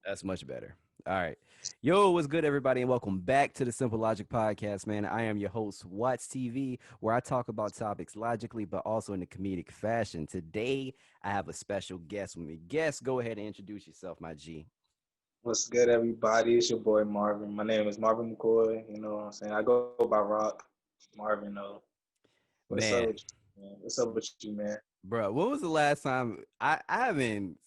That's much better. All right. Yo, what's good, everybody, and welcome back to the Simple Logic Podcast, man. I am your host, WattsTV, where I talk about topics logically, but also in a comedic fashion. Today, I have a special guest with me. Guest, go ahead and introduce yourself, my G. What's good, everybody? It's your boy Marvin. My name is Marvin McCoy. You know what I'm saying? I go by Rock. Marvin, though. What's up with Man, you, man? What's up with you, man? bro, when was the last time I haven't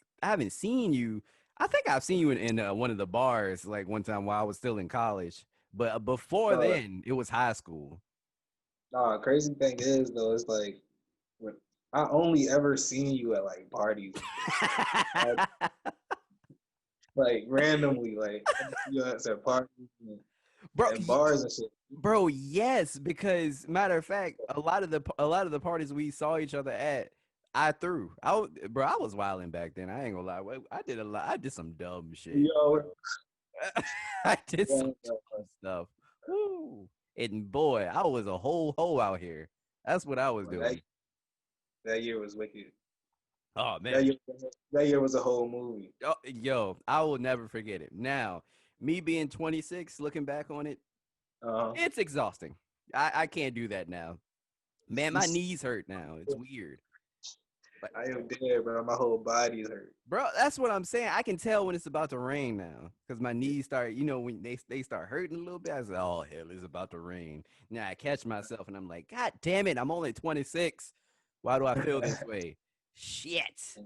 seen you? I think I've seen you in one of the bars like one time while I was still in college, but before Bro, then, it was high school. nah, crazy thing is, though, it's like, when I only ever seen you at, like, parties and shit. Like, like, randomly, like, I just see you at parties Bro, and bars and shit. bro, yes, because matter of fact, a lot of the parties we saw each other at, I threw. Bro, I was wilding back then. I ain't gonna lie. I did a lot. I did some dumb shit. Yo, I did some yo, dumb stuff. Woo. And boy, I was a whole hoe out here. That's what I was bro, that, doing. that year was wicked. Oh That man. year, that year was a whole movie. Oh, yo, I will never forget it. Now, me being 26, looking back on it, Uh, it's exhausting. I can't do that now. Man, you my knees hurt now. It's weird. Like, I am dead, bro. My whole body is hurt. bro, that's what I'm saying. I can tell when it's about to rain now because my knees start, when they start hurting a little bit. I say, oh, hell, it's about to rain. Now I catch myself and I'm like, God damn it, I'm only 26. Why do I feel this way? Shit.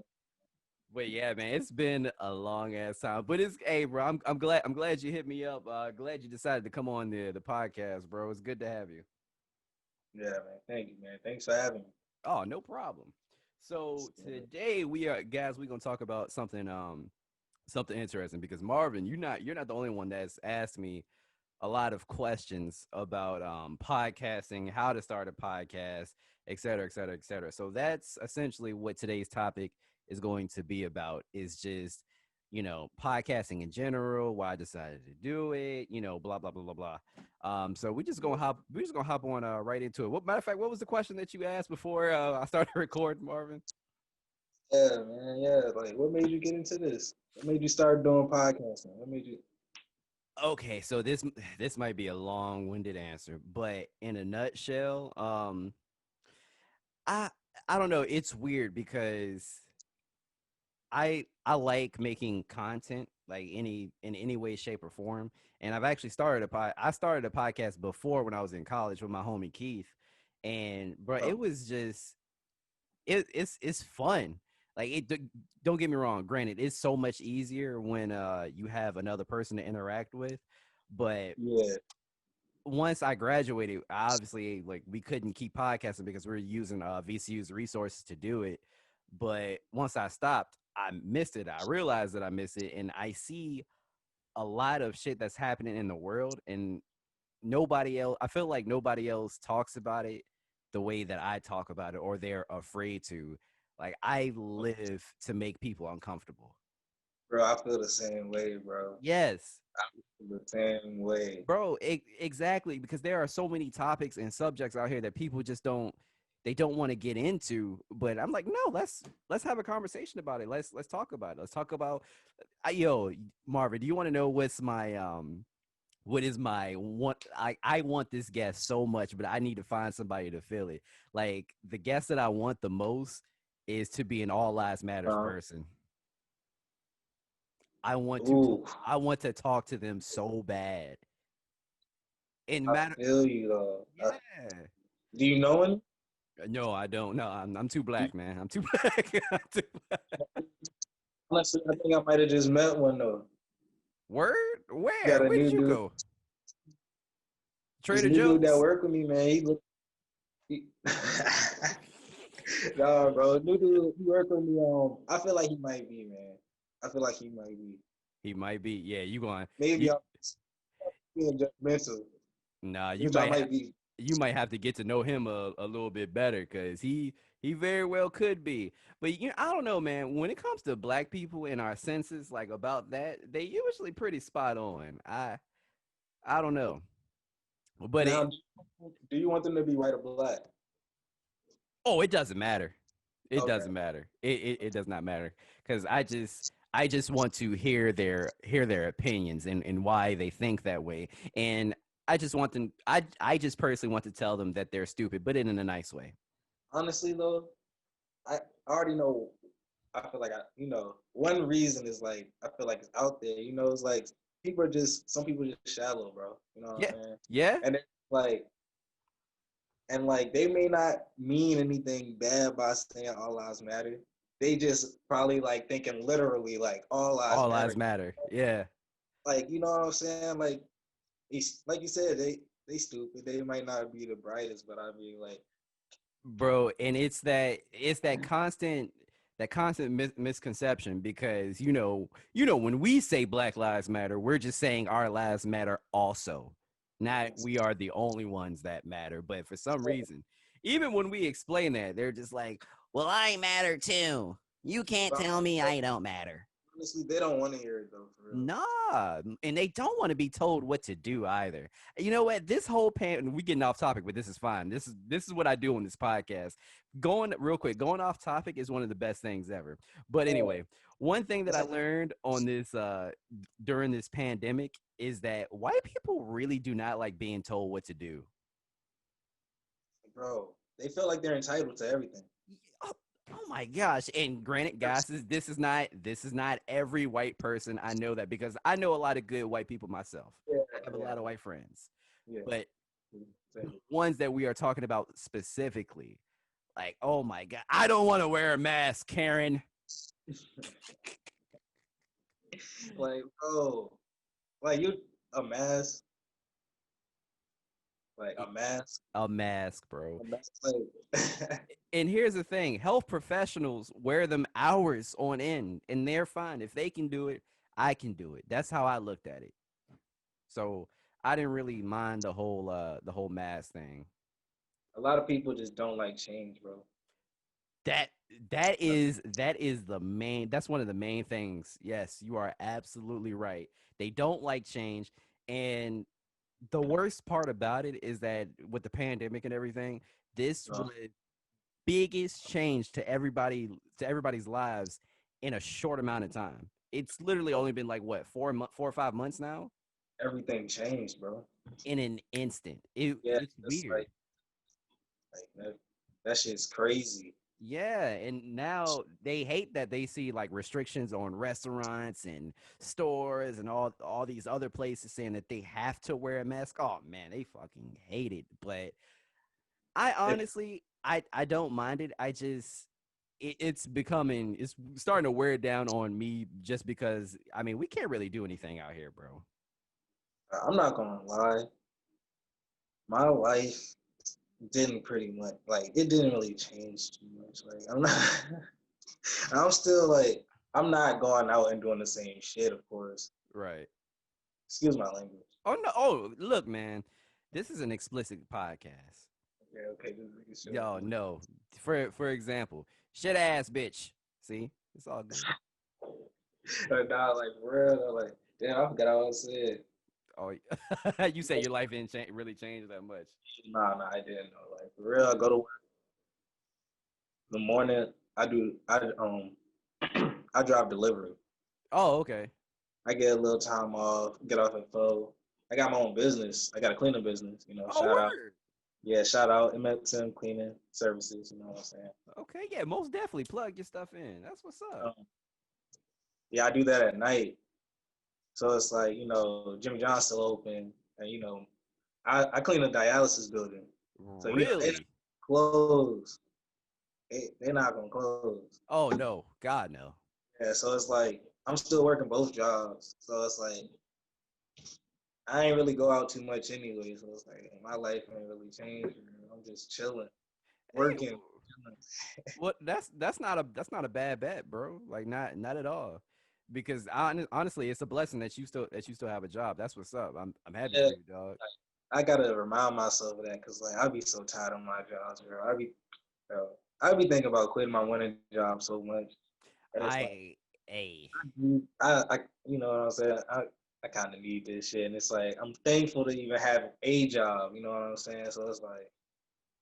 But yeah, man, it's been a long ass time. But it's hey, bro, I'm glad you hit me up. Glad you decided to come on the podcast, bro. It's good to have you. Yeah, man. Thank you, man. Thanks for having me. Oh, no problem. So today we're gonna talk about something interesting because Marvin, you're not the only one that's asked me a lot of questions about podcasting, how to start a podcast, et cetera, et cetera, et cetera. So that's essentially what today's topic is going to be about is just, podcasting in general, why I decided to do it, blah, blah, blah, blah, blah. So we're just gonna hop on right into it. What matter of fact, what was the question that you asked before I started recording, Marvin? Yeah, man. Yeah. Like, what made you get into this? What made you start doing podcasting? What made you? Okay, so this might be a long-winded answer, but in a nutshell, I I don't know. It's weird because I like making content like in any way, shape, or form. And I've actually started a podcast before when I was in college with my homie Keith. And bro, Oh, it was just it's fun. Like don't get me wrong, granted, it's so much easier when you have another person to interact with. But yeah. once I graduated, obviously, like we couldn't keep podcasting because we are using VCU's resources to do it. But once I stopped, I missed it. I realized that I missed it, and I see a lot of shit that's happening in the world, and nobody else. I feel like nobody else talks about it the way that I talk about it, or they're afraid to. Like I live to make people uncomfortable. Bro, I feel the same way, bro. Yes, The same way. bro, exactly, because there are so many topics and subjects out here that people just don't want to get into. But I'm like, no, let's have a conversation about it. Let's talk about it. Let's talk about yo, Marvin, do you want to know what is my one? I want this guest so much, but I need to find somebody to fill it. Like the guest that I want the most is to be an all lives matters Uh, person. I want to ooh, I want to talk to them so bad. And I matter feel you though. Yeah. Do you know him? No, I don't. No, I'm too You, black, man. I'm too black. I'm too black. honestly, I think I might have just met one though. Word? You Where? got a Where did new you dude. go? This Trader new dude that Joe's? worked with me, man. He look. He, nah, bro. New dude, he worked with me. I feel like he might be, man. I feel like he might be. He might be. Yeah, you going? Maybe You I'm being judgmental, nah. which I might be. You might have to get to know him a little bit better because he very well could be. But I don't know, man. When it comes to black people and our senses, like about that, they usually pretty spot on. I don't know, but Now, do you want them to be white or black? oh, it doesn't matter. It Okay. doesn't matter. It does not matter because I just want to hear their opinions and why they think that way. And I just want them I just personally want to tell them that they're stupid, but in a nice way. Honestly though, I already know. I feel like one reason is like I feel like it's out there. It's like some people are just shallow, bro. You know what I'm Yeah. saying? Yeah. And it's like they may not mean anything bad by saying all lives matter. They just probably like thinking literally like all lives All matter. lives matter. Yeah. Like you know what I'm saying? Like like you said, they stupid. They might not be the brightest, but I mean like Bro, and it's that constant misconception because when we say Black Lives Matter, we're just saying our lives matter also, not we are the only ones that matter. But for some reason, even when we explain that, they're just like, well, I matter too. You can't tell me I don't matter. honestly, they don't want to hear it though, for real. Nah, and they don't want to be told what to do either. You know what? This whole we getting off topic, but this is fine. This is what I do on this podcast. Going real quick, going off topic is one of the best things ever. But Yeah, anyway, one thing that it's I like, learned on this during this pandemic is that white people really do not like being told what to do. bro, they feel like they're entitled to everything. Oh, oh my gosh. And granted, guys, this is not every white person. I know that because I know a lot of good white people myself. Yeah, I have a yeah, lot of white friends. yeah. But the ones that we are talking about specifically, like, oh my god, I don't want to wear a mask, Karen. Like, bro, like you a mask, like E, a mask, a mask, bro. a mask, like And here's the thing, health professionals wear them hours on end, and they're fine. If they can do it, I can do it. That's how I looked at it. So I didn't really mind the whole mask thing. a lot of people just don't like change, bro. That that is the main, that's one of the main things. Yes, you are absolutely right. They don't like change. And the worst part about it is that with the pandemic and everything, this Uh, would biggest change to everybody's lives in a short amount of time. It's literally only been like what, 4 or 5 months now. Everything changed, bro. In an instant. Yeah, It's it's weird. like that shit's crazy. Yeah, and now they hate that they see like restrictions on restaurants and stores and all these other places saying that they have to wear a mask. Oh man, they fucking hate it. But I If honestly, I don't mind it. I just it's starting to wear down on me just because I mean we can't really do anything out here, bro. I'm not gonna lie, my life didn't pretty much like it didn't really change too much. Like I'm not, I'm still like I'm not going out and doing the same shit, of course. Right. Excuse my language. Oh no. Oh, look, man. This is an explicit podcast. Okay, okay, just making sure. Yo, no. For example, shit ass bitch. See, it's all good. Nah, like for real, though, like damn, I forgot what I said. Oh, you say your life didn't really change that much. Nah, nah, I didn't know. Like for real, I go to work in the morning. I drive delivery. Oh, okay. I get a little time off, get off at 4. I got my own business. I got a cleaning business. Oh, Shout out. word. Yeah, shout out MXM Cleaning Services. You know what I'm saying? Okay, yeah, most definitely plug your stuff in. That's what's up. Um, yeah, I do that at night. So it's like, Jimmy John's still open. And, I clean a dialysis building. So, they Really? close. They're not going to close. Oh no, God no. Yeah, so it's like, I'm still working both jobs. So it's like, I ain't really go out too much anyway. So it's like, my life ain't really changed. I'm just chilling, Hey, working. what? That's not a bad bet, bro. Like not at all. Because honestly, it's a blessing that you still have a job. That's what's up. I'm happy Yeah, for you, dog. I gotta remind myself of that because like I be so tired of my jobs, bro. Bro, I be thinking about quitting my winning job so much, and it's like I a I you know what I'm saying. I kind of need this shit, and it's like I'm thankful to even have a job. You know what I'm saying? So it's like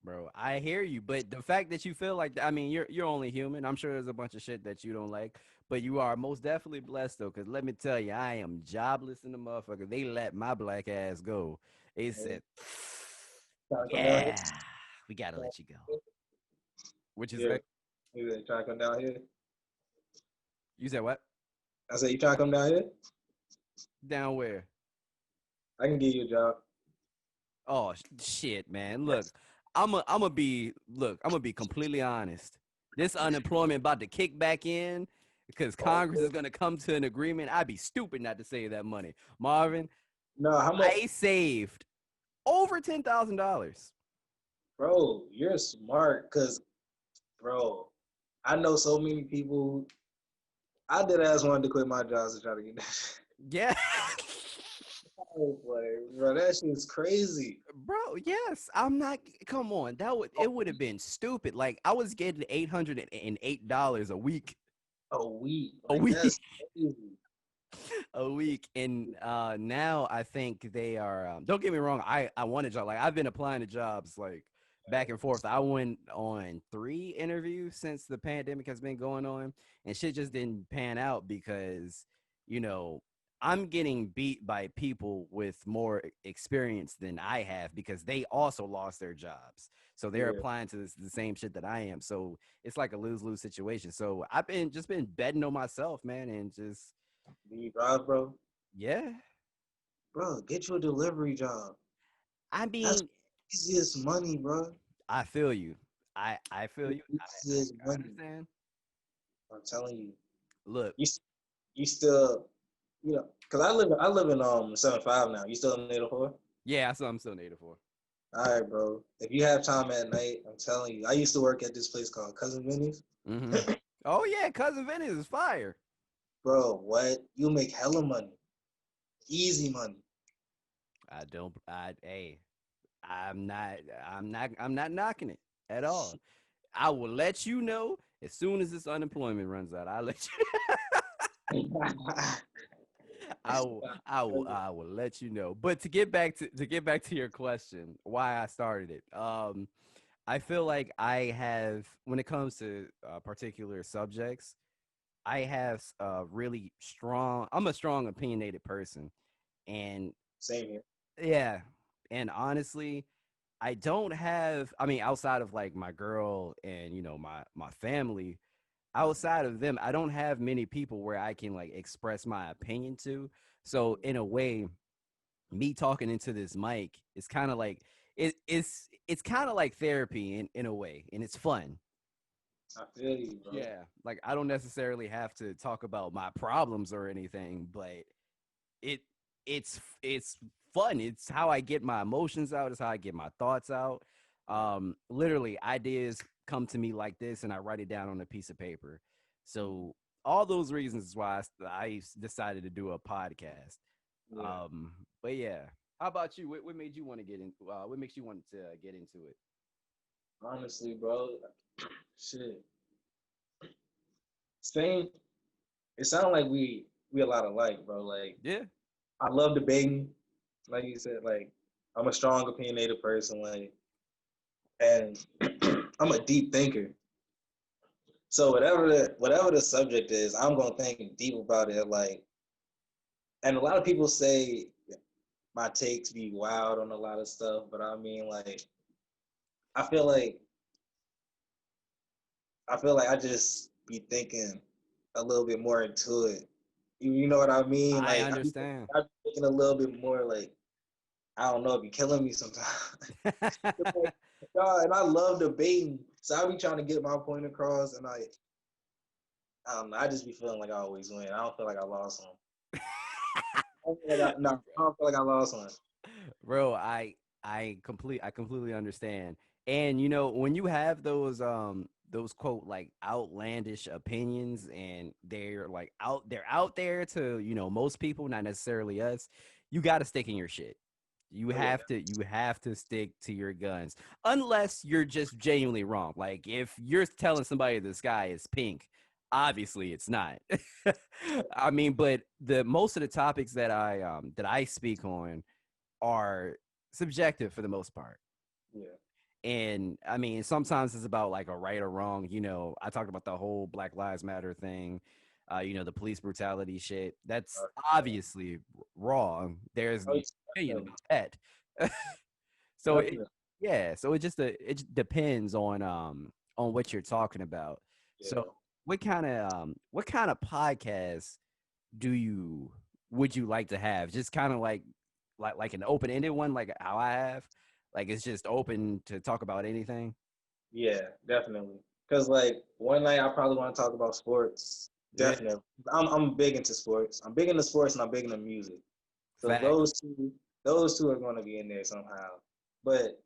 Bro, I hear you, but the fact that you feel like I mean, you're only human. I'm sure there's a bunch of shit that you don't like, But you are most definitely blessed though, because let me tell you, I am jobless in the motherfucker. They let my black ass go. They Hey, said, trying to come down here? "Yeah, we gotta let you go." Which is Yeah. like, You trying to come down here? you said what? I said, you trying to come down here? Down where? I can give you a job. Oh shit, man. Look, I'm gonna be completely honest. This unemployment about to kick back in because Oh, Congress is gonna come to an agreement. I'd be stupid not to save that money, Marvin. no, how much? I saved over $10,000. Bro, you're smart because, bro, I know so many people. I did ask wanted to quit my job to try to get that. Yeah. Oh, like, bro, that shit's crazy. Bro, yes. I'm not come on. That would it would have been stupid. Like I was getting $808 a week. A week. A Like, week. that's crazy. A week. And now I think they are don't get me wrong, I want a job. Like I've been applying to jobs like back and forth. I went on 3 interviews since the pandemic has been going on, and shit just didn't pan out because you know I'm getting beat by people with more experience than I have because they also lost their jobs. So they're Yeah. applying to the same shit that I am. So it's like a lose-lose situation. So I've been just been betting on myself, man, and just Do you drive, bro? yeah. Bro, get you a delivery job. I That's mean, easiest money, bro. I feel you. I feel you. Easiest I money. understand. I'm telling you. Look, You you still because I live in 7-5 now. You still in 804? yeah, that's what I'm still native for. All right, bro. If you have time at night, I'm telling you. I used to work at this place called Cousin Vinny's. Mm-hmm. Oh yeah, cousin Venice is fire. Bro, what? You make hella money. Easy money. I don't. I hey, I'm not. I'm not knocking it at all. I will let you know as soon as this unemployment runs out. I'll let you. I will let you know. But to get back to your question, why I started it. I feel like I have when it comes to particular subjects, I have really strong. I'm a strong opinionated person, and Same here. yeah, and honestly, I don't have. I mean, outside of like my girl and my family, outside of them, I don't have many people where I can like express my opinion to. So in a way, me talking into this mic is kind of like it's kind of like therapy in a way, and it's fun. I feel you, bro. Yeah, like I don't necessarily have to talk about my problems or anything, but it it's fun. It's how I get my emotions out. It's how I get my thoughts out. Literally, ideas come to me like this, and I write it down on a piece of paper. So all those reasons is why I decided to do a podcast. Yeah. Um, but yeah, how about you? What made you want to get in? What makes you want to get into it? Honestly, bro. Shit. Same. It sounds like we a lot alike, bro. Like Yeah. I love debating. Like you said, like I'm a strong opinionated person, like and I'm a deep thinker. So whatever the subject is, I'm gonna think deep about it. Like, and a lot of people say my takes be wild on a lot of stuff, but I mean, like, I feel like I just be thinking a little bit more into it. You know what I mean? I Like, understand. I be thinking a little bit more. Like, I don't know, it be killing me sometimes. Like, God, and I love debating, so I be trying to get my point across, and I don't know. I just be feeling like I always win. I don't feel like I lost one. I don't feel like I, no, I don't feel like I lost one. Bro, I completely understand. And when you have those quote like outlandish opinions and they're out there to, most people, not necessarily us, you got to stick in your shit. Oh yeah, You have to stick to your guns unless you're just genuinely wrong. Like if you're telling somebody the sky is pink, obviously it's not. I mean, but the most of the topics that I speak on are subjective for the most part. yeah, And I mean, sometimes it's about like a right or wrong. I talked about the whole Black Lives Matter thing. The police brutality shit. That's Yeah. obviously wrong. There's Oh, no yeah, opinion definitely, about that. So definitely. yeah, so it just depends on what you're talking about. So Yeah. what kind of podcast do you would you like to have? Just kind of like an open ended one, like how I have, like it's just open to talk about anything. Yeah, definitely. Because like one night I probably want to talk about sports. Yeah, Definitely. I'm big into sports. I'm big into sports and I'm big into music. So facts. those two are going to be in there somehow. But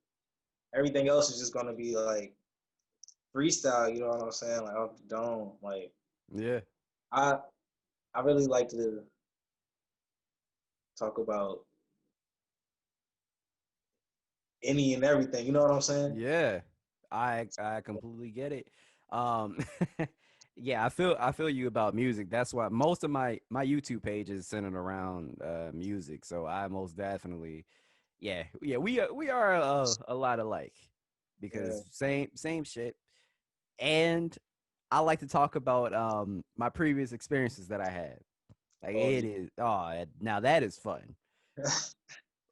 everything else is just going to be like freestyle. You know what I'm saying? Like off the dome. Like Yeah, I I really like to talk about any and everything. You know what I'm saying? yeah. I completely get it. Um, yeah, I feel you about music. That's why most of my YouTube page is centered around music. So I most definitely, yeah, we are a lot alike Yeah. because same shit. And I like to talk about my previous experiences that I had. Like Oh it is now that is fun. yeah.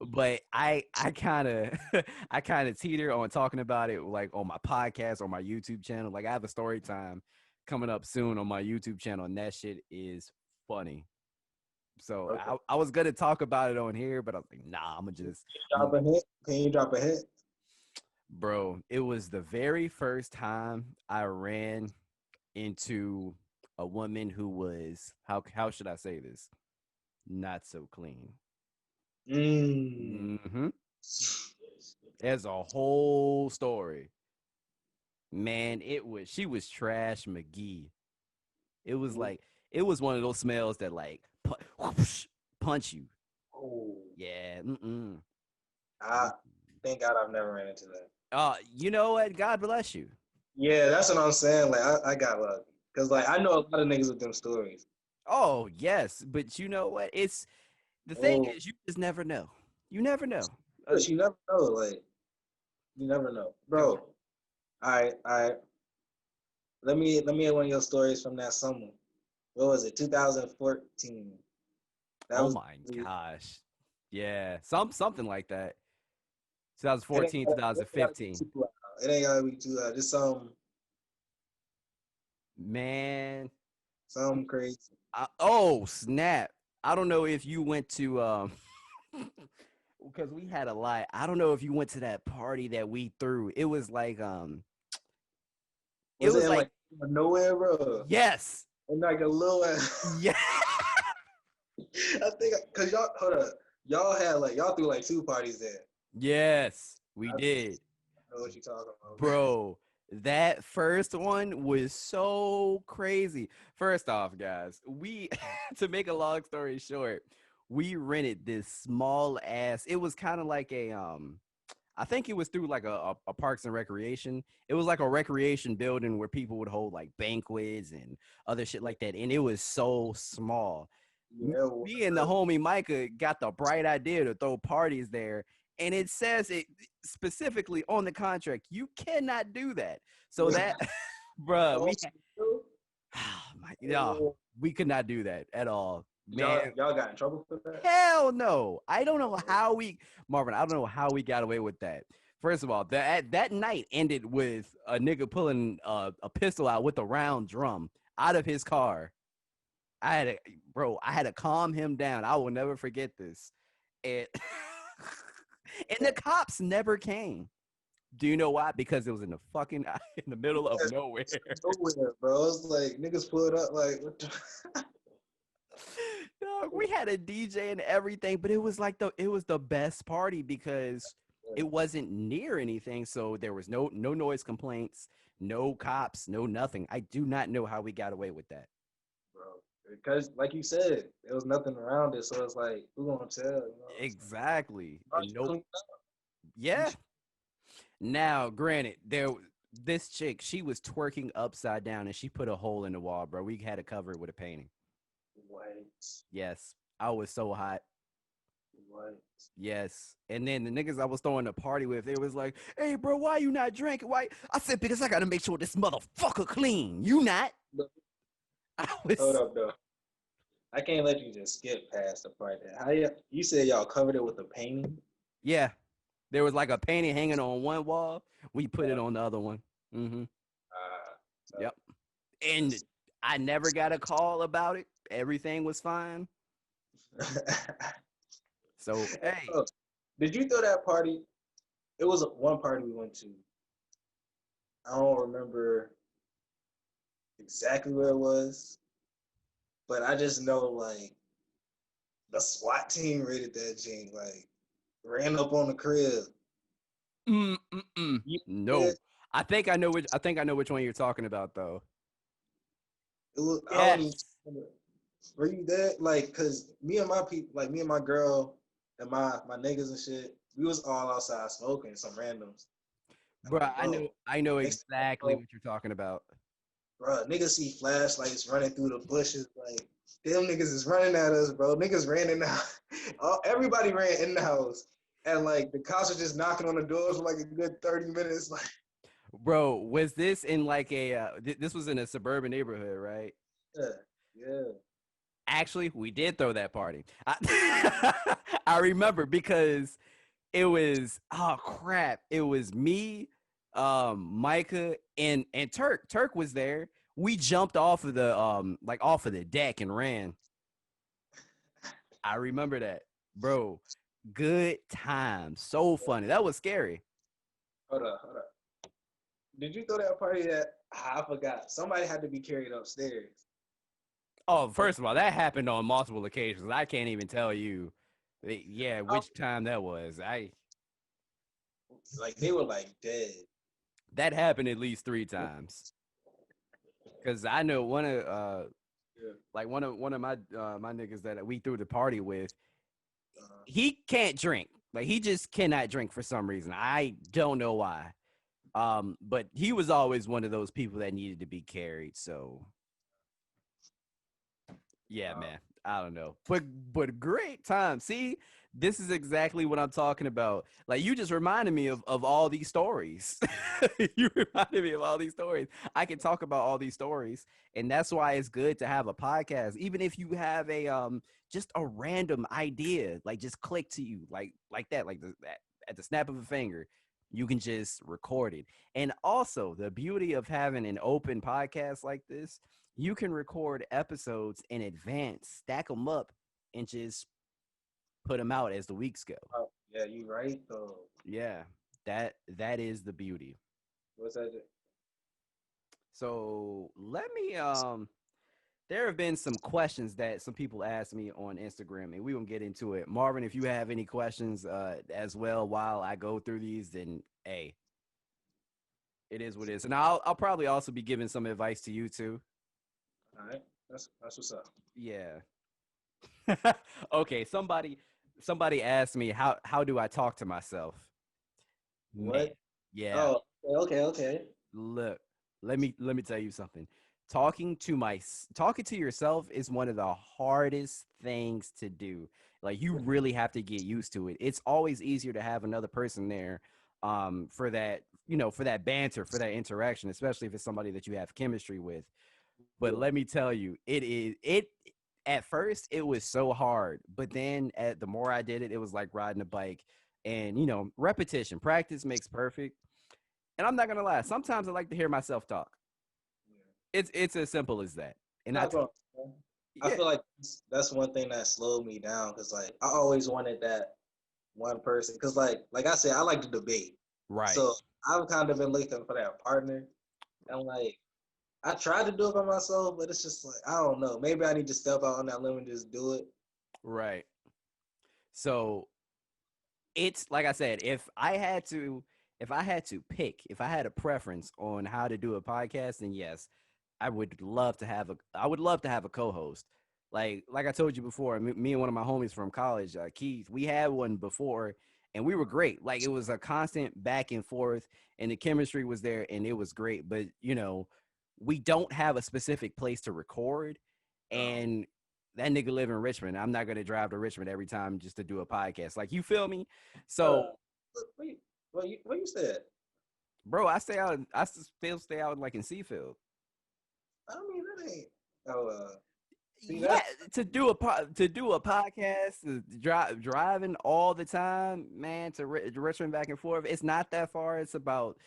But I kind of I kind of teeter on talking about it like on my podcast or my YouTube channel. Like I have a story time coming up soon on my YouTube channel, and that shit is funny. So Okay. I was gonna talk about it on here, but I was like, nah, I'm gonna just I'm Drop a hit. Can you drop a hit? bro. It was the very first time I ran into a woman who was how should I say this? Not so clean. Mm. Mm-hmm. There's a whole story. Man, she was trash McGee. It was like it was one of those smells that like whoosh, punch you. Oh, Yeah. Mm-mm. I thank God I've never ran into that. You know what? God bless you. Yeah, that's what I'm saying. Like I got lucky because I, like I know a lot of niggas with them stories. oh yes, but you know what? It's the thing Oh, is you just never know. You never know. but you never know. Like you never know, bro. All right, all right. Let me hear one of your stories from that summer. What was it? 2014. That Oh was. my gosh. Yeah, something like that. It ain't 2014, gotta be 2015. too loud. It ain't gotta be too loud. Just Man, some crazy. oh snap! I don't know if you went to because we had a lot. I don't know if you went to that party that we threw. It Was it was in like like nowhere, bro? yes, In like a little. yeah, I think because y'all hold up, y'all had like y'all threw like two parties there. yes, we I did, know what you talking about. bro. That first one was so crazy. First off, guys, we to make a long story short, we rented this small ass. It was kind of like a. I think it was through like a Parks and Recreation. It was like a recreation building where people would hold like banquets and other shit like that. And it was so small. Yeah, Me and the homie Micah got the bright idea to throw parties there. And it says it specifically on the contract, you cannot do that. So yeah. that, bruh, Oh, yeah, oh. we could not do that at all. Y'all Man, y'all got in trouble for that? hell no. I don't know how Marvin, I don't know how we got away with that. First of all, that night ended with a nigga pulling a pistol out with a round drum out of his car. I had to calm him down. I will never forget this. And, and the cops never came. Do you know why? Because it was in the fucking in the middle of Yes, nowhere. nowhere, bro. It's like niggas pulled up like what the Dog, we had a DJ and everything, but it was the best party because it wasn't near anything, so there was no noise complaints, no cops, no nothing. I do not know how we got away with that. bro. Because like you said, there was nothing around it, so it's like who gonna tell? You know what I'm saying? Exactly. Why don't And you nope. clean Yeah. Now, granted, this chick, she was twerking upside down and she put a hole in the wall, bro. We had to cover it with a painting. What? Yes. I was so hot. What? Yes. And then the niggas I was throwing a party with, they was like, hey, bro, why you not drinking? Why? I said, because I got to make sure this motherfucker clean. You not? I Hold was up though. I can't let you just skip past the part that how you said y'all covered it with a painting. yeah. There was like a painting hanging on one wall. We put it on the other one. Mm-hmm. Uh, Yep. And that's, I never got a call about it. Everything was fine. So hey, oh, did you throw that party? It was one party we went to. I don't remember exactly where it was, but I just know like the SWAT team raided that gym, like ran up on the crib. You no. did? I think I know which one you're talking about though. It was, I don't even Yes. remember. Were you there? Like, cause me and my people, like me and my girl and my niggas and shit, we was all outside smoking some randoms. And Bro, like, bro, I know next thing I exactly know, what you're talking about. bro, niggas see flashlights running through the bushes. Like, them niggas is running at us, bro. Niggas ran in the house. Everybody ran in the house. And like the cops are just knocking on the doors for like a good 30 minutes. Like, Bro, was this in like a this was in a suburban neighborhood, right? yeah, yeah. Actually, we did throw that party. I remember because it was oh crap. It was me, Micah, and Turk. Turk was there. We jumped off of the like off of the deck and ran. I remember that. Bro, good time. So funny. That was scary. Hold up. Did you throw that party that I forgot? Somebody had to be carried upstairs. Oh, first of all, that happened on multiple occasions. I can't even tell you, yeah, I, which time that was. I like they were like dead. That happened at least 3 times. Cause I know Yeah. one of my niggas that we threw the party with, Uh, he can't drink. Like he just cannot drink for some reason. I don't know why. But he was always one of those people that needed to be carried. So yeah, uh, man. I don't know. But great time. See, this is exactly what I'm talking about. Like you just reminded me of all these stories. You reminded me of all these stories. I can talk about all these stories. And that's why it's good to have a podcast. Even if you have a just a random idea, like just click to you, like that, at the snap of a finger, you can just record it. And also the beauty of having an open podcast like this, you can record episodes in advance, stack them up, and just put them out as the weeks go. yeah, you right though. Yeah, that is the beauty. What's that? So let me there have been some questions that some people asked me on Instagram, and we gonna get into it. Marvin, if you have any questions as well while I go through these, then hey, it is what it is. And I'll probably also be giving some advice to you too. All right, that's what's up. Yeah. Okay, somebody asked me how do I talk to myself? Man, What? yeah. Oh, okay. Look, let me tell you something. Talking to yourself is one of the hardest things to do. Like you really have to get used to it. It's always easier to have another person there for that, for that banter, for that interaction, especially if it's somebody that you have chemistry with. But Yeah. let me tell you, it at first it was so hard, but then the more I did it, it was like riding a bike. And repetition, practice makes perfect. And I'm not gonna lie, sometimes I like to hear myself talk. Yeah. It's as simple as that. And Not going. I yeah, feel like that's one thing that slowed me down because like I always wanted that one person because like I said I like to debate, right, so I've kind of been looking for that partner and like I tried to do it by myself, but it's just like I don't know. Maybe I need to step out on that limb and just do it. right. So it's like I said, if I had a preference on how to do a podcast, then yes, I would love to have a co-host. Like I told you before, me and one of my homies from college, Keith, we had one before and we were great. Like it was a constant back and forth and the chemistry was there and it was great. But we don't have a specific place to record, Um, and that nigga live in Richmond. I'm not gonna drive to Richmond every time just to do a podcast. Like you feel me? So, uh, wait, what you said? bro, I still stay out like in Seafield. I mean that ain't. Oh, see Yeah, that? to do a podcast, driving all the time, man, to Richmond back and forth. It's not that far. It's about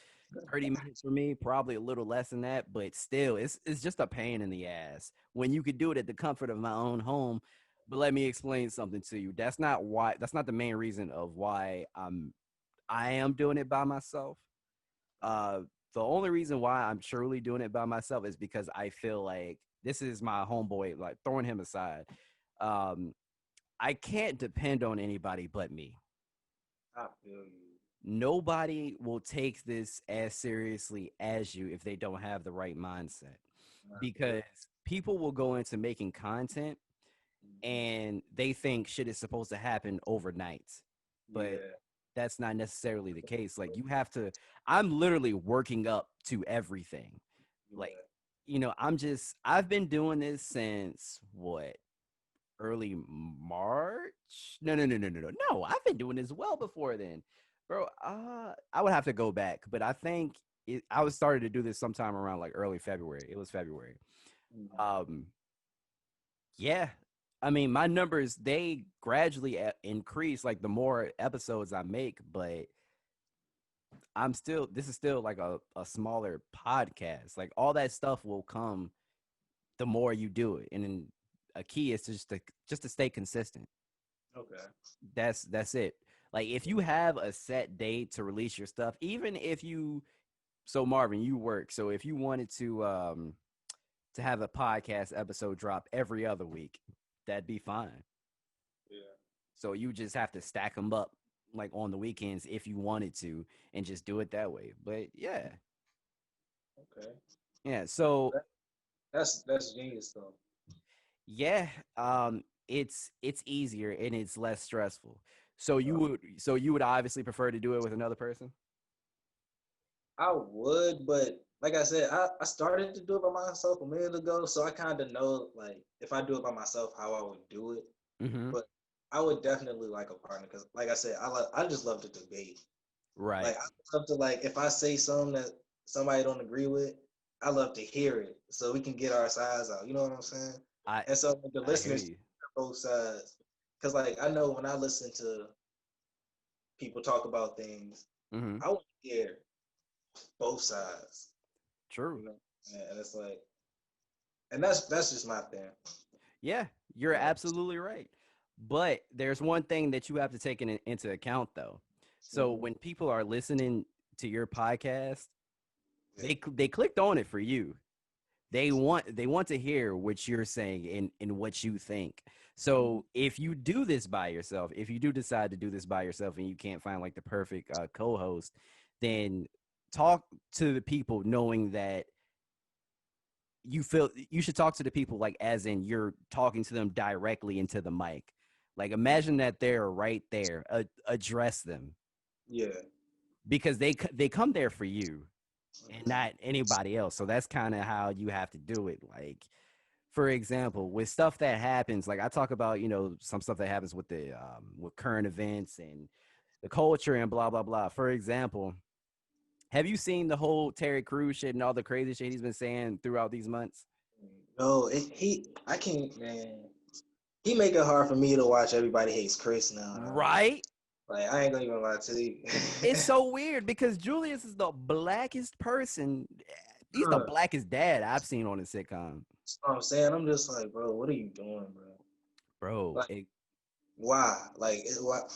30 minutes for me, probably a little less than that, but still, it's just a pain in the ass when you could do it at the comfort of my own home. But let me explain something to you. That's not the main reason of why I am doing it by myself. Uh, the only reason why I'm truly doing it by myself is because I feel like this is my homeboy, like throwing him aside. Um, I can't depend on anybody but me. I feel you. Nobody will take this as seriously as you if they don't have the right mindset. I feel. Because people will go into making content Mhm. and they think shit is supposed to happen overnight. But Yeah. that's not necessarily the case. Like you have to I'm literally working up to everything. Like, Yeah. I've been doing this since what? Early March? No, no, no, no, no, no. No, I've been doing this well before then. Bro, I would have to go back, but I think I was started to do this sometime around like early February. It was February. Mhm. Um yeah. I mean, my numbers they gradually increase like the more episodes I make, but this is still like a smaller podcast. Like all that stuff will come the more you do it. And then a key is to just to stay consistent. Okay. That's it. Like if you have a set date to release your stuff, even if you so Marvin, you work. So if you wanted to have a podcast episode drop every other week, that'd be fine. Yeah. So you just have to stack them up like on the weekends if you wanted to and just do it that way. But yeah. Okay. Yeah, so That, that's genius though. yeah, it's easier and it's less stressful. Uh, So you would obviously prefer to do it with another person? I would, but like I said, I started to do it by myself a minute ago, so I kind of know like if I do it by myself, how I would do it. Mm-hmm. But I would definitely like a partner because, like I said, I just love to debate. Right. Like I love to like if I say something that somebody don't agree with, I love to hear it so we can get our sides out. You know what I'm saying? I And so the I hear listeners you. hear both sides because like I know when I listen to people talk about things, Mm-hmm. I want to hear both sides. True. You know, and it's like, and that's just my thing. Yeah, you're Yeah, absolutely right. But there's one thing that you have to take into account though. So mm-hmm. when people are listening to your podcast, Yeah, they clicked on it for you. They want to hear what you're saying and what you think. mm-hmm. So if you do this by yourself, if you do decide to do this by yourself and you can't find like the perfect co-host, then talk to the people knowing that you feel you should talk to the people like as in you're talking to them directly into the mic. Like imagine that they're right there. Address them Yeah, because they come there for you and not anybody else. So that's kind of how you have to do it. Like for example, with stuff that happens, like I talk about, some stuff that happens with current events and the culture and blah blah blah. For example, have you seen the whole Terry Crews shit and all the crazy shit he's been saying throughout these months? no, I can't, man. He make it hard for me to watch Everybody Hates Chris now, though. Right? Like I ain't gonna even lie to you. It's so weird because Julius is the blackest person. He's the Huh. blackest dad I've seen on a sitcom, That's what I'm saying. I'm just like, bro, what are you doing, bro? bro. Like, why? Like,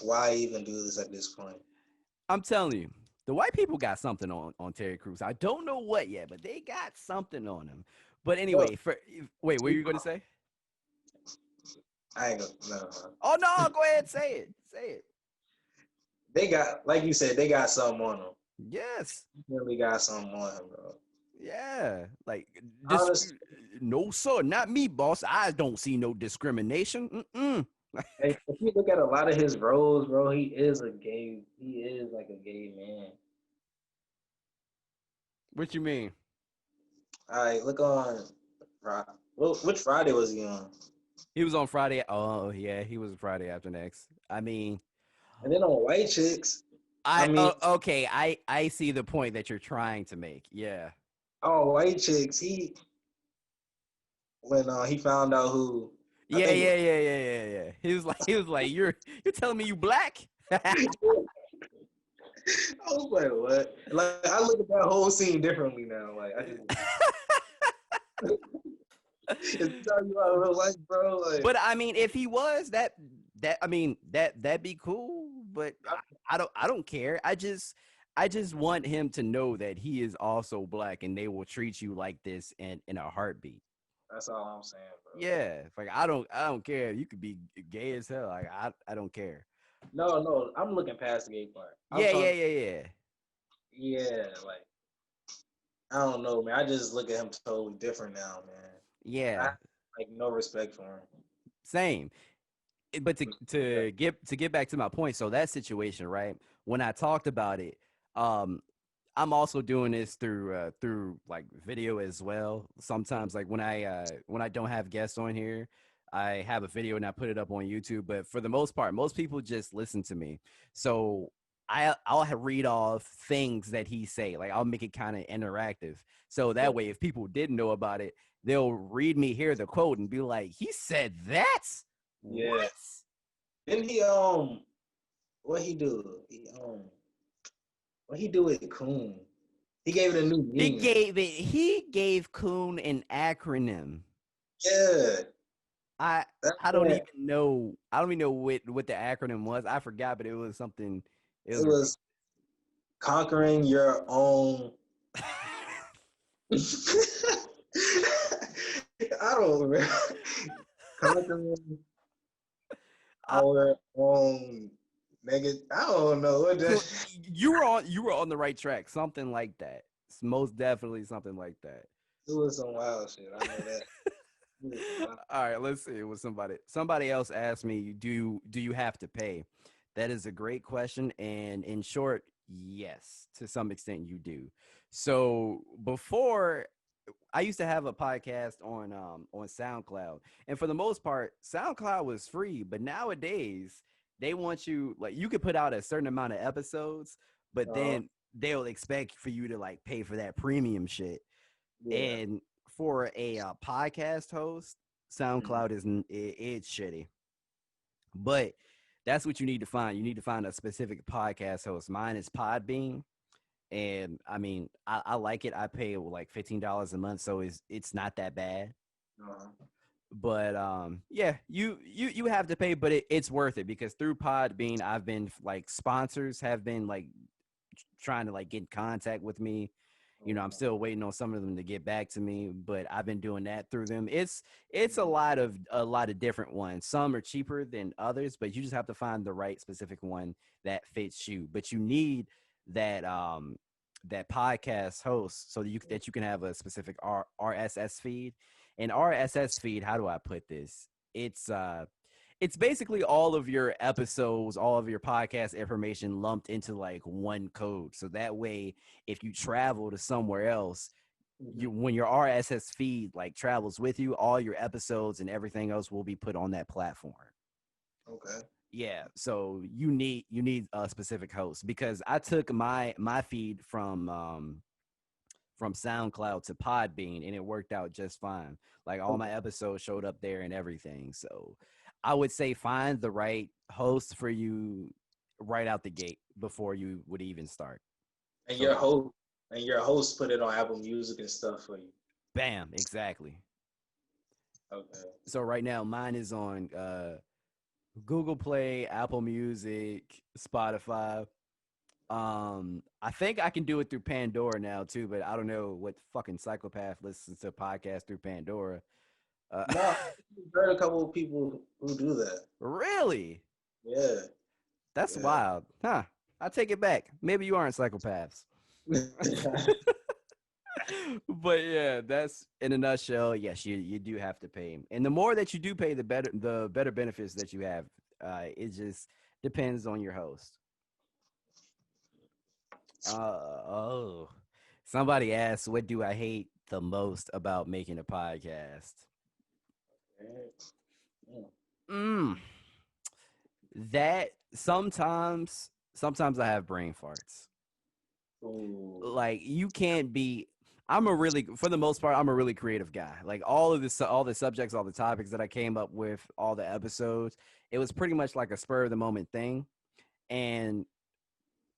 why even do this at this point? I'm telling you, the white people got something on Terry Crews. I don't know what yet, but they got something on him. But Yo, anyway, wait, what are you going to say? I ain't gonna. No, no. Oh no, go ahead, say it, say it. They got, like you said, they got something on them. Yes, Really got something on him, bro. yeah. Like this, Honestly, no sir, not me, boss. I don't see no discrimination. Mm-mm. if you look at a lot of his roles, bro, he is a gay. He is like a gay man. What you mean? All right, look on. Which Friday was he on? He was on Friday. Oh yeah, he was Friday after next. I mean, And then on White Chicks, I mean, okay. I see the point that you're trying to make. Yeah. on White Chicks, he when he found out who I Yeah, think. yeah, yeah, yeah, yeah, yeah. He was like, you're telling me you black? I was like, what? Like I look at that whole scene differently now. Like I just it's how you are in real life, bro. Like But I mean, if he was that I mean that'd be cool. But I don't care. I just want him to know that he is also black, and they will treat you like this in a heartbeat. that's all I'm saying, bro. Yeah, it's like I don't care. You could be gay as hell. Like I don't care. No, no, I'm looking past the gay part. I'm Yeah, yeah, talking, yeah, yeah, yeah, like I don't know, man. I just look at him totally different now, man. I yeah. like no respect for him. Same. But to get back to my point, so that situation, right? When I talked about it, um, I'm also doing this through like video as well. Sometimes like when I don't have guests on here, I have a video and I put it up on YouTube. But for the most part, most people just listen to me. So I'll read off things that he say. Like I'll make it kind of interactive. So Yeah, that way, if people didn't know about it, they'll read me, hear the quote, and be like, "He said that? yeah. What?" Didn't he what he do? What he do with Coon? He gave it a new meaning. He gave Coon an acronym. Yeah, I that's I don't what even know. I don't even know what the acronym was. I forgot, but it was something. It it was was conquering your own. I don't remember. Conquering I, our own negative. I don't know what that. you were on the right track. Something like that. It's most definitely something like that. It was some wild shit. I know that. It was some wild. All right, let's see. It was somebody else asked me, do you have to pay? That is a great question, and in short, yes, to some extent you do. So before I used to have a podcast on SoundCloud, and for the most part, SoundCloud was free. But nowadays, they want you like you could put out a certain amount of episodes, but Uh, then they'll expect for you to like pay for that premium shit. yeah. And for a podcast host, Mhm. SoundCloud it's shitty. But that's what you need to find. You need to find a specific podcast host. Mine is Podbean, and I mean, I like it. I pay like $15 a month, so it's not that bad. Uh, But yeah, you have to pay, but it's worth it because through Podbean, I've been like sponsors have been like trying to like get in contact with me. You know, I'm uh, still waiting on some of them to get back to me, but I've been doing that through them. It's a lot of different ones. Some are cheaper than others, but you just have to find the right specific one that fits you. But you need that that podcast host so that you can have a specific RSS feed. And RSS feed, how do I put this? It's basically all of your episodes, all of your podcast information lumped into like one code. So that way, if you travel to somewhere else, mhm. you when your RSS feed like travels with you, all your episodes and everything else will be put on that platform. Okay. Yeah, so you need a specific host because I took my feed from SoundCloud to Podbean, and it worked out just fine. Like all Okay. my episodes showed up there and everything. So I would say find the right host for you right out the gate before you would even start. And So your host put it on Apple Music and stuff for you. bam, exactly. Okay. So right now mine is on Google Play, Apple Music, Spotify. I think I can do it through Pandora now too, but I don't know what fucking psychopath listens to podcasts through Pandora. Uh, No, I've heard a couple of people who do that. really? Yeah. That's Yeah. wild. Huh. I take it back. Maybe you aren't psychopaths. But yeah, that's in a nutshell. Yes, you do have to pay. And the more that you do pay, the better benefits that you have. It just depends on your host. Oh. Somebody asked, what do I hate the most about making a podcast? Mm, that sometimes I have brain farts. Ooh. Like you can't be I'm a really, for the most part, I'm a really creative guy. Like all of this, all the subjects, all the topics that I came up with, all the episodes, it was pretty much like a spur of the moment thing. And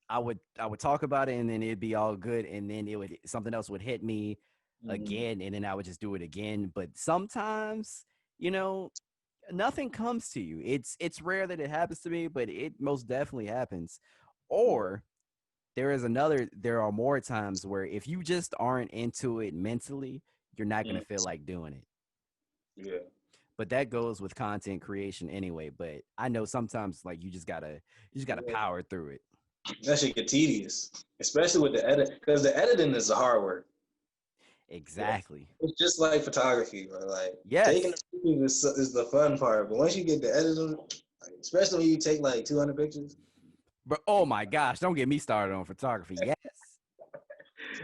I would talk about it, and then it'd be all good, and then it would something else would hit me Mm, again, and then I would just do it again. But sometimes, you know, nothing comes to you. It's rare that it happens to me, but it most definitely happens. yeah. Or there are more times where if you just aren't into it mentally, you're not going Mm, to feel like doing it. yeah. But that goes with content creation anyway. But I know sometimes like you just gotta Yeah. power through it. That shit get tedious, especially with the edit, because the editing is the hard work. Like, Exactly. it's just like photography, bro. Like taking the Yes. pictures is the fun part, but once you get the editing, like, especially when you take like 200 pictures, But oh my gosh, don't get me started on photography. Yes.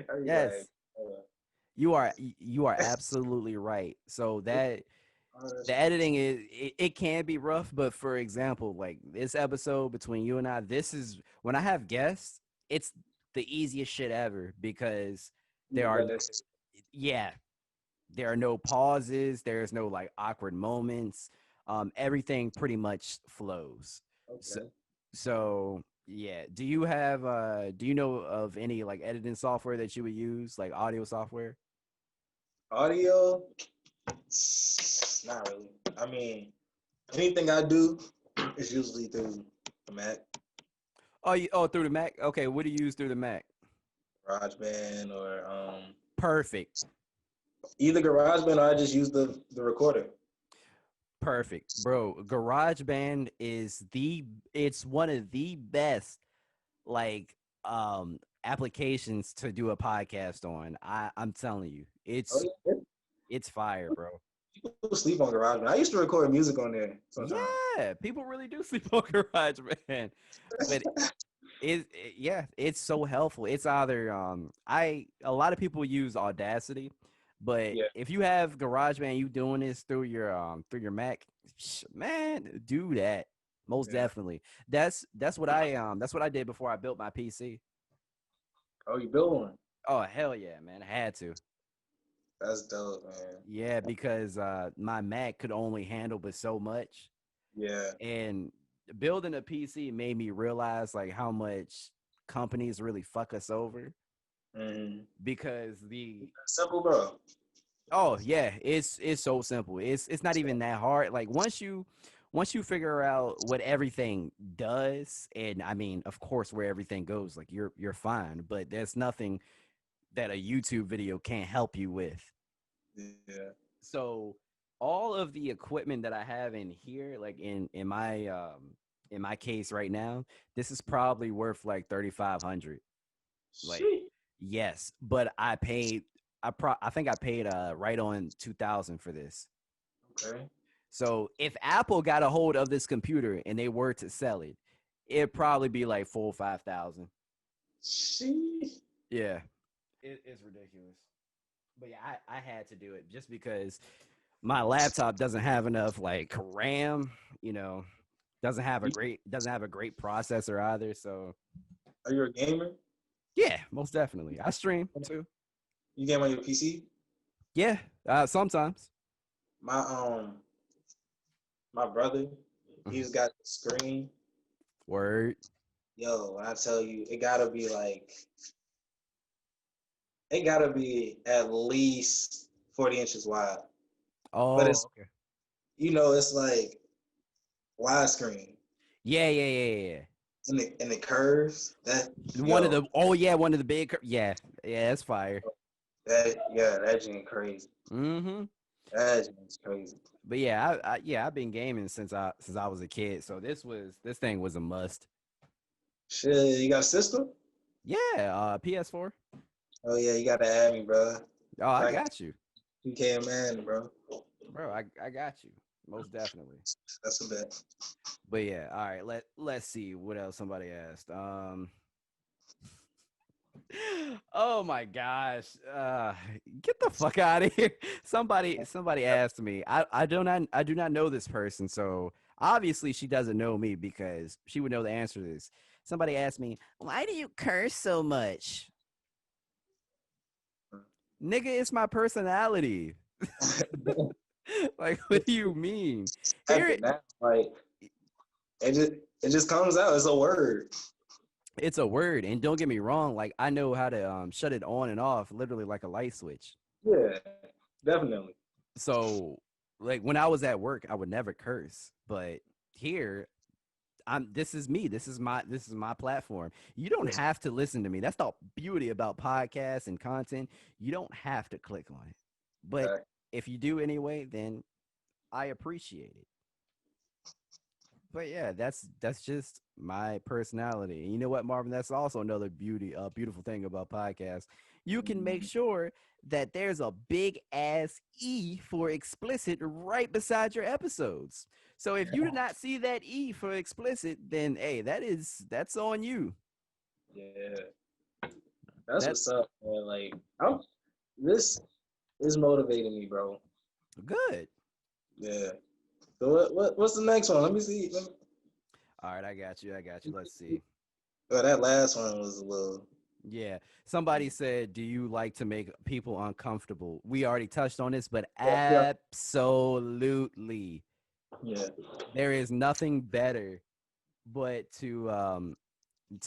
I be like, Yes. You are absolutely right. So that oh, that the shit get editing it can be rough, but for example, like this episode between you and I, this is when I have guests, it's the easiest shit ever because you there just are let that shit. yeah, there are no pauses, there's no like awkward moments. Everything pretty much flows. So, Okay. so yeah, do you know of any like editing software that you would use, like audio software? Audio, not really. I mean, anything I do is usually through the Mac, Oh, through the Mac. Okay, what do you use through the Mac? GarageBand, or Perfect. either GarageBand or I just use the recorder. Perfect, bro. GarageBand is it's one of the best like applications to do a podcast on. I'm telling you, Oh yeah, it's fire, bro. people sleep on GarageBand. I used to record music on there sometimes. Yeah, people really do sleep on GarageBand, but yeah, it's so helpful. It's either I a lot of people use Audacity, but Yeah, if you have GarageBand, you doing this through your Mac, man, do that. Most yeah. definitely. That's what I did before I built my PC. Oh, you built one? Oh hell yeah, man. I had to. That's dope, man. Yeah, because my Mac could only handle but so much. Yeah. And building a PC made me realize like how much companies really fuck us over Mm-hmm. because the Simple, bro. oh yeah, it's so simple. It's not even that hard. Like once you figure out what everything does, and I mean, of course, where everything goes, like you're fine. But there's nothing that a YouTube video can't help you with. Yeah. So all of the equipment that I have in here, like in my case right now, this is probably worth like 3,500. Like Shit. yes, but I think I paid right on 2,000 for this. Okay. So if Apple got a hold of this computer and they were to sell it, it'd probably be like 4 or 5,000. Shit. Yeah, it's ridiculous. But yeah, I had to do it just because my laptop doesn't have enough like RAM, you know, You, doesn't have a great processor either. So are you a gamer? yeah, most definitely. I stream too. You game on your PC? Yeah, sometimes. My my brother, Mhm. he's got the screen. Word. Yo, when I tell you, it gotta be at least 40 inches wide. But Oh, it's okay. it's like widescreen. Yeah. And the curves One of the big yeah, that's fire. that shit crazy. Mm-hmm. That shit's crazy. But yeah, I've been gaming since I was a kid, so this thing was a must. Shit, you got a system? Yeah, PS4. Oh yeah, you gotta add me, bro. Oh, I Like got you, 2K a man, bro. bro. I got you, most definitely. That's a bet. But yeah, all right. Let's see what else somebody asked. Oh my gosh, get the fuck out of here. Somebody asked me. I do not know this person, so obviously she doesn't know me because she would know the answer to this. Somebody asked me, "Why do you curse so much?" Nigga, it's my personality. Like, what do you mean? Here, Acting now, like it just it just comes out. It's a word. it's a word, and don't get me wrong. Like, I know how to shut it on and off, literally like a light switch. Yeah, definitely. So, like when I was at work, I would never curse, but here I'm this is me. This is my platform. You don't Yes, have to listen to me. That's the beauty about podcasts and content. You don't have to click on it. But exactly. if you do anyway, then I appreciate it. But yeah, that's just my personality. And you know what, Marvin? That's also another beautiful thing about podcasts. You can make sure that there's a big ass E for explicit right beside your episodes. So if you did not see that E for explicit, then hey, that's on you. Yeah, that's That what's up, man. Like, I'm this is motivating me, bro. good. Yeah. So what's the next one? Let me see. All right, I got you. I got you. Let's see. Oh, that last one was a little. Yeah. Somebody said, "Do you like to make people uncomfortable?" We already touched on this, but Yeah. absolutely. Yeah. There is nothing better but to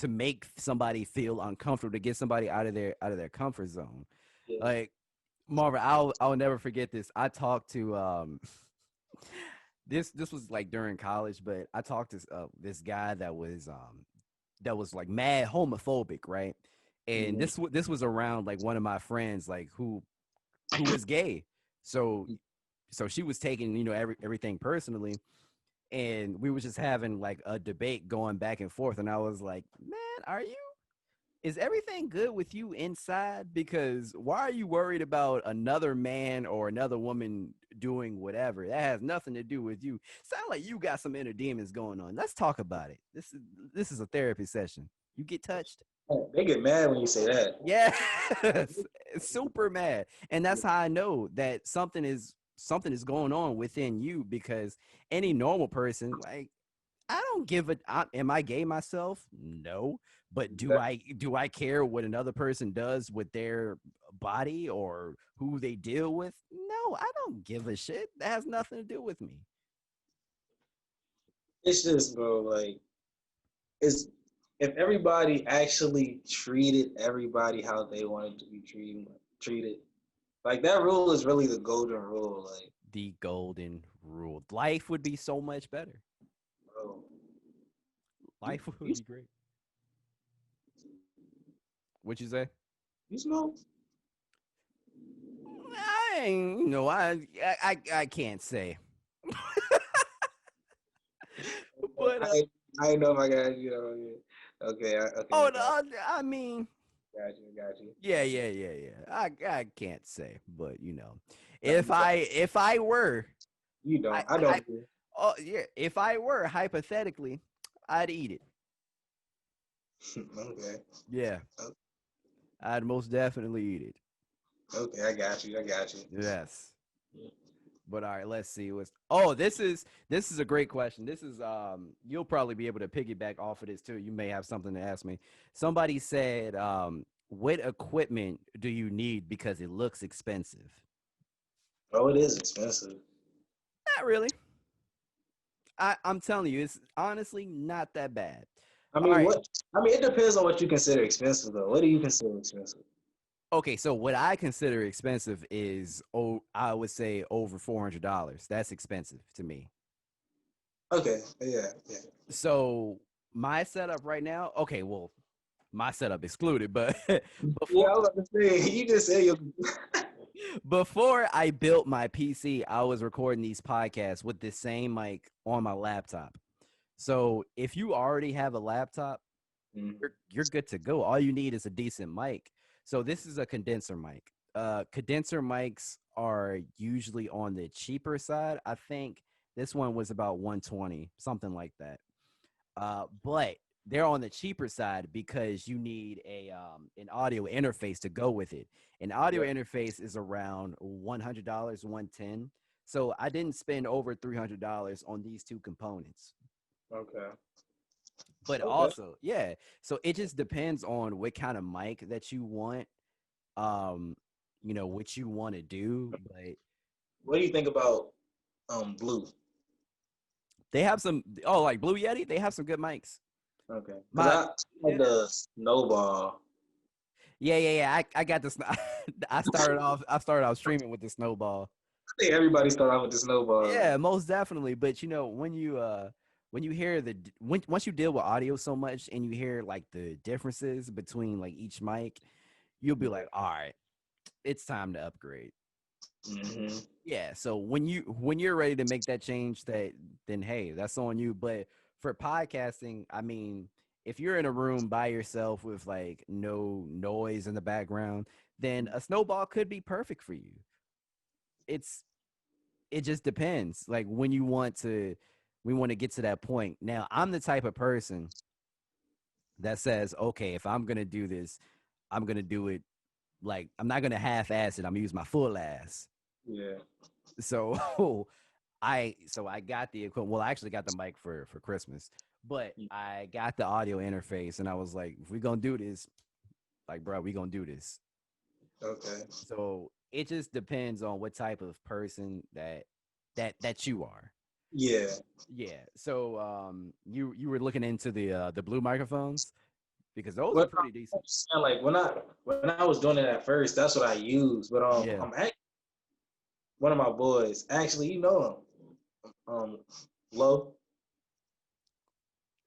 make somebody feel uncomfortable, to get somebody out of their comfort zone. Yeah. Like Marvin, I'll never forget this. I talked to this was like during college, but I talked to this guy that was like mad homophobic, right? And Yeah. this was around like one of my friends, like who was gay. So so she was taking everything personally, and we were just having like a debate going back and forth. And I was like, man, is everything good with you inside? Because why are you worried about another man or another woman doing whatever? That has nothing to do with you. Sound like you got some inner demons going on. Let's talk about it. This is a therapy session. You get touched? They get mad when you say that. Yes. Super mad. And that's how I know that something is going on within you, because any normal person, like, I don't give a. Am I gay myself? No, but do I care what another person does with their body or who they deal with? No, I don't give a shit. That has nothing to do with me. It's just, bro, like it's if everybody actually treated everybody how they wanted to be treated, like that rule is really the golden rule. Like, The golden rule. Life would be so much better. bro, Life would you, be great. What you say? you smoke? I ain't, I can't say, but I I know if I got you know. Yeah. Okay, okay, oh, I got I mean, got you, got you. yeah, yeah, yeah, yeah. I can't say, but No, if I were, you I, don't. I I don't. oh yeah, if I were hypothetically, I'd eat it. Okay. Yeah, I'd most definitely eat it. Okay, I got you. I got you. Yes. But all right, let's see. This is a great question. This is you'll probably be able to piggyback off of this too. You may have something to ask me. Somebody said, what equipment do you need because it looks expensive? Oh, it is expensive. Not really. I'm telling you, it's honestly not that bad. I All mean, right. what? I mean, it depends on what you consider expensive, though. What do you consider expensive? Okay, so what I consider expensive is, I would say over $400. That's expensive to me. Okay, yeah, yeah. So my setup right now, okay, well, my setup excluded, but Yeah, before I was about to say, you just said you. before I built my PC, I was recording these podcasts with the same mic on my laptop. So if you already have a laptop, you're good to go. All you need is a decent mic. So this is a condenser mic. Condenser mics are usually on the cheaper side. I think this one was about 120, something like that. But they're on the cheaper side because you need an audio interface to go with it. An audio Yeah. interface is around $100, 110. So I didn't spend over $300 on these two components. Okay. But Okay. also, yeah. So it just depends on what kind of mic that you want. Um, what you want to do, but What do you think about Blue? they have some. Oh, like Blue Yeti, they have some good mics. Okay, because My I yeah, like the Snowball. yeah. I got this. I started off streaming with the Snowball. I think everybody started out with the Snowball. Yeah, most definitely. But when you hear once you deal with audio so much and you hear like the differences between like each mic, you'll be Yeah. like, all right, it's time to upgrade. Mm-hmm. Yeah. So when you're ready to make that change, then hey, that's on you. But for podcasting, I mean, if you're in a room by yourself with like no noise in the background, then a snowball could be perfect for you. It's it just depends. Like when you want to we want to get to that point. Now, I'm the type of person that says, okay, if I'm gonna do this, I'm gonna do it like I'm not gonna half-ass it. I'm gonna use my full ass. Yeah. So I got the equipment. Well, I actually got the mic for Christmas, but I got the audio interface, and I was like, if we're gonna do this, like, bro, we gonna do this. Okay. So it just depends on what type of person that you are. Yeah. Yeah. So you were looking into the blue microphones because those are What pretty decent. like when I was doing it at first, that's what I used. But Yeah. I'm actually one of my boys. Actually, you know him. Low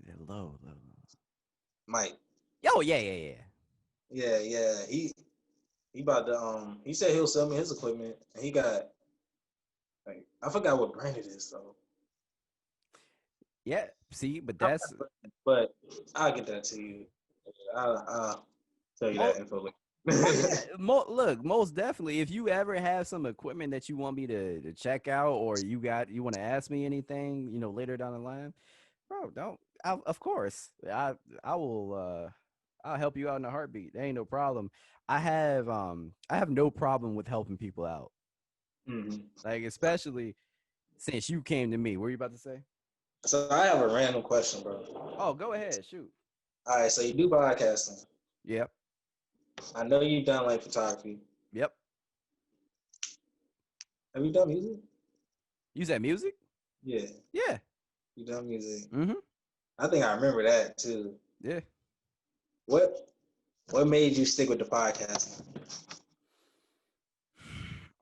Yeah, low. Mike. Oh yeah. Yeah, yeah. He about to he said he'll sell me his equipment, and he got like I forgot what brand it is though. Yeah. See, but I that's But I'll get that to you. I'll tell you that mo- info oh later. yeah. Look, most definitely. If you ever have some equipment that you want me to check out, or you want to ask me anything, later down the line, bro, don't. Of course, I will. I'll help you out in a heartbeat. There ain't no problem. I have no problem with helping people out. Mhm. Like especially since you came to me. What were you about to say? So I have a random question, bro. Oh, go ahead. Shoot. All right, so you do podcasting. Yep. I know you've done like photography. Yep. Have you done music? You said music? Yeah, Yeah. you done music. Mm-hmm. I think I remember that too. Yeah. What What made you stick with the podcasting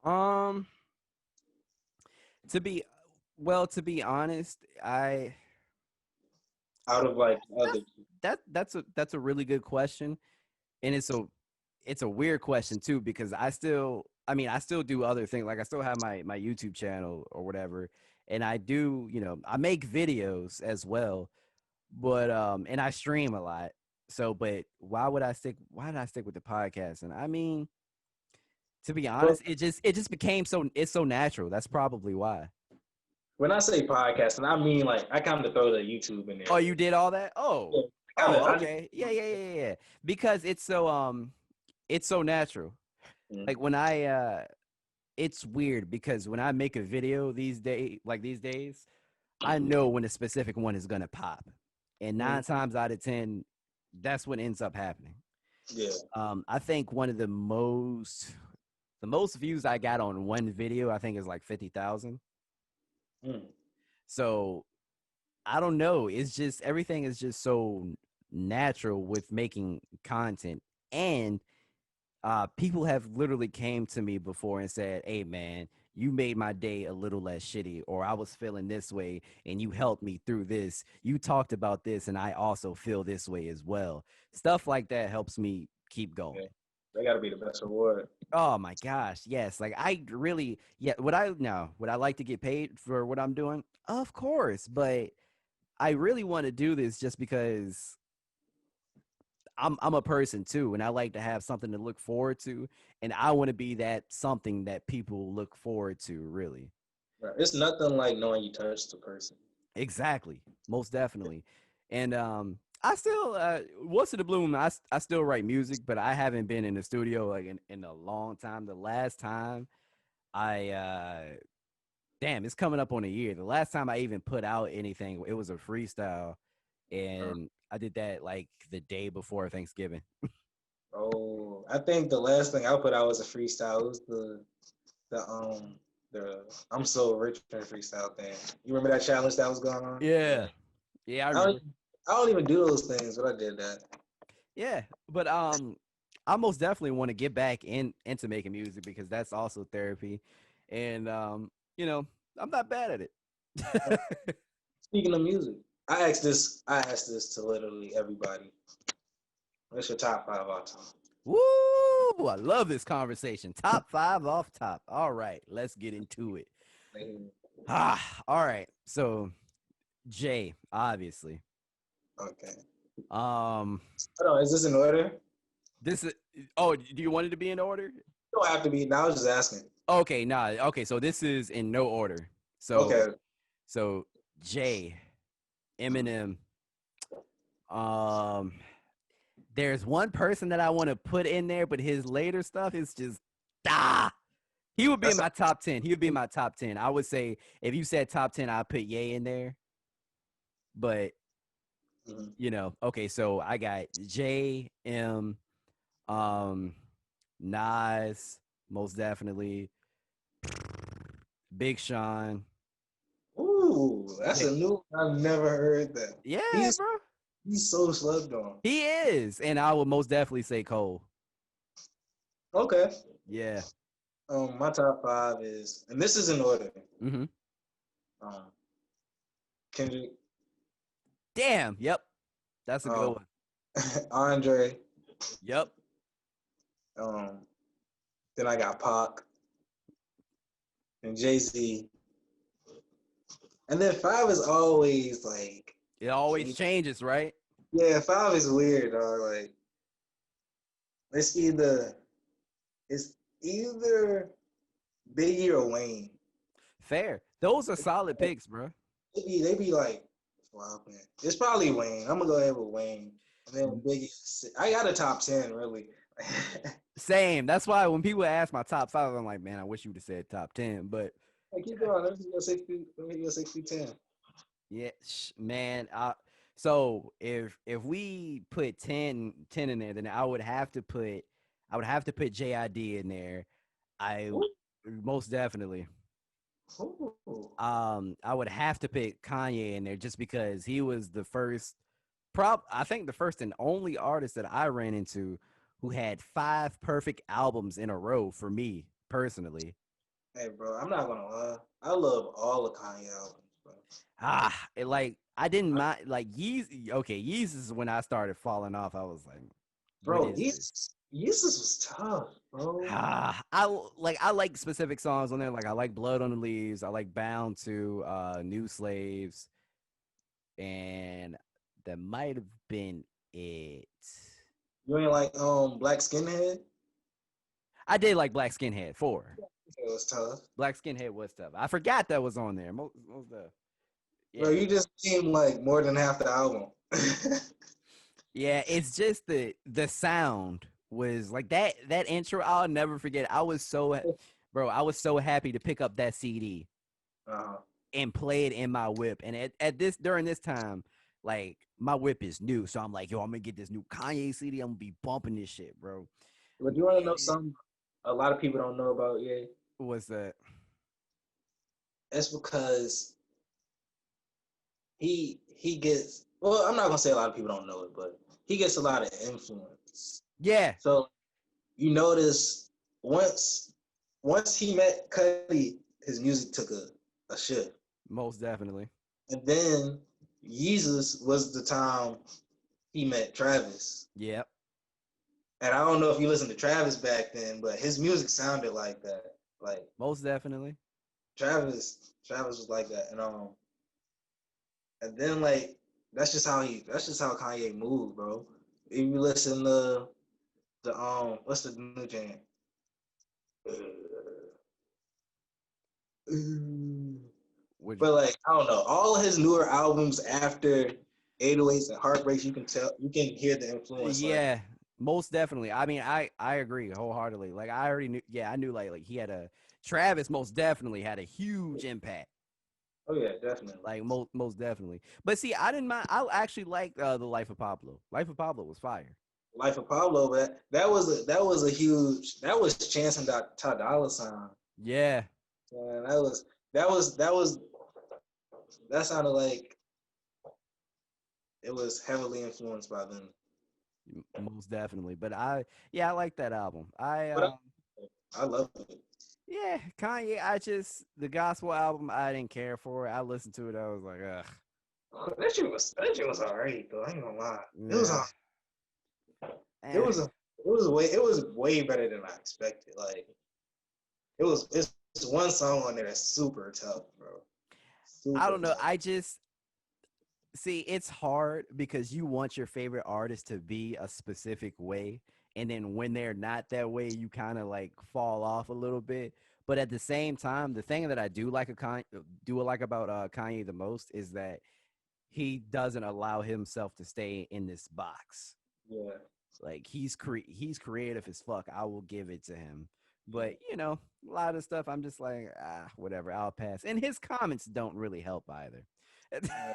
Um. To be, to be honest, out of like other? that's that's a really good question, and it's a weird question too because I still do other things. Like I still have my YouTube channel or whatever, and I do I make videos as well, but and I stream a lot. So, but why did I stick with the podcast? And I mean, to be Well, honest, it just became it's so natural. That's probably why. when I say podcasting, I mean like I kind of throw the YouTube in Oh, there. you did all that? Oh. Yeah, kind of. Oh, okay. Yeah. Because it's so natural. Mhm. Like when it's weird because when I make a video these days, I know when a specific one is gonna pop. And Mhm. 9 times out of 10, that's what ends up happening. Yeah. I think one of the most views I got on one video, I think is like 50,000. Mm. So I don't know. It's just everything is just so natural with making content. And people have literally came to me before and said, hey man, you made my day a little less shitty, or I was feeling this way and you helped me through this. You talked about this and I also feel this way as well. Stuff like that helps me keep Yeah. going. That got to be the best reward. Oh my gosh, yes. Like I really, yeah. Would I like to get paid for what I'm doing? Of course, but I really want to do this just because I'm a person too, and I like to have something to look forward to, and I want to be that something that people look forward to. Really, Right. It's nothing like knowing you touched the person. exactly, most definitely, and I still, once in the bloom, I still write music, but I haven't been in the studio like in a long time. The last time I damn, it's coming up on a year. The last time I even put out anything, it was a freestyle, Uh, and I did that like the day before Thanksgiving. oh, I think the last thing I put out was a freestyle. It was the the I'm so rich in freestyle thing. You remember that challenge that was going on? Yeah. Yeah. Yeah, I I don't remember. I don't even do those things, but I did that. Yeah, but I most definitely want to get back into making music because that's also therapy, and you know, I'm not bad at Uh, it. Speaking of music, I asked this to literally everybody. What's your top five all time? Woo! I love this conversation. Top five off top. All right, let's get into it. All right. So Jay, obviously. Okay. Um, Hold on, is this in order? this is. Oh, do you want it to be in order? You don't have to be. Now I was just asking. Okay, nah. Okay, so this is in no order. So Okay. so Jay, Mhm. Eminem. Um, there's one person that I want to put in there, but his later stuff is just ah. He would be in That's my top 10. He would be in my top 10. I would say if you said top 10, I'd put Ye in there. But mhm. okay, so I got J M, um, Nas, most definitely, Big Sean. Ooh, that's J- a new. I've never heard that. yeah, He's bro. he's so slept on. He is. And I would most definitely say Cole. Okay. Yeah. My top five is, and this is in order. Mm-hmm. Um, Kendrick, Damn. Yep. That's a good um, one. Andre, Yep. um, then I got Pac and Jay Z, and then five is always like, It always changes, right? yeah, five is weird, dog. Like it's either it's either Biggie or Wayne. Fair. Those are solid picks, bro. They be like, wow, man. It's probably Wayne. I'm gonna go ahead with Wayne. And then Biggie. I got a top 10, really. Same. That's why when people ask my top five, I'm like, man, I wish you would have said top 10. But Hey, keep going. Let me go 60. Let me go 60 10. yeah, man. So if we put 10 in there, then I would have to put JID in there. I Ooh, most definitely. ooh. I would have to put Kanye in there just because he was the first, I think the first and only artist that I ran into who had five perfect albums in a row for me personally. Hey, bro, I'm not gonna lie. I love all the Kanye albums, bro. I didn't mind like Yeezy. Okay, Yeezy is when I started falling off. I was like, what Bro, is this? Yeezus was tough, bro. I like specific songs on there. Like I like Blood on the Leaves. I like Bound to New Slaves, and that might have been it. You ain't like Black Skinhead? I did like Black Skinhead 4. It was tough. Black Skinhead was stuff. I forgot that was on there. Most of Bro, yeah. you just named like more than half the album. Yeah, it's just the sound was like that intro. I'll never forget. Bro, I was so happy to pick up that CD uh, and play it in my whip. And at this during this time, like my whip is new, so I'm like, yo, I'm gonna get this new Kanye CD. I'm gonna be bumping this shit, bro. but you want to know something a lot of people don't know about Ye? Was that? That's because he gets, well, I'm not gonna say a lot of people don't know it, but he gets a lot of influence. Yeah, So you notice once once he met Cudi, his music took a shift. most definitely. And then Yeezus was the time he met Travis. Yep, And I don't know if you listened to Travis back then, but his music sounded like that. Like most definitely. Travis was like that. And then like that's just how Kanye moved, bro. If you listen to the what's the new jam? Would you? But like I don't know, all of his newer albums after 808s and Heartbreaks, you can hear the influence. Like, Yeah, most definitely. I mean, I agree wholeheartedly. Like I already knew. Yeah, I knew like he had a Travis most definitely had a huge impact. oh yeah, definitely. Like most definitely. But see, I didn't mind. I actually liked the Life of Pablo. Life of Pablo was fire. Life of Pablo, but that was a huge that was Chance and Ty Dolla Sign. Yeah, And that was that sounded like it was heavily influenced by them. most definitely. But I like that album. But I love it. Yeah, Kanye. The gospel album. I didn't care for it. I listened to it. I was like, ugh. That shit was alright though. I ain't gonna lie. It was Yeah. a, it Eh. was a, it was way better than I expected. Like it's one song on there that's super tough, bro. I Super don't know. tough. I just see it's hard because you want your favorite artist to be a specific way, and then when they're not that way, you kind of like fall off a little bit. But at the same time, the thing that I do like about Kanye the most is that he doesn't allow himself to stay in this box. Yeah, Like he's creative as fuck. I will give it to him. yeah. But a lot of stuff I'm just like, whatever, I'll pass. And his comments don't really help either. Uh,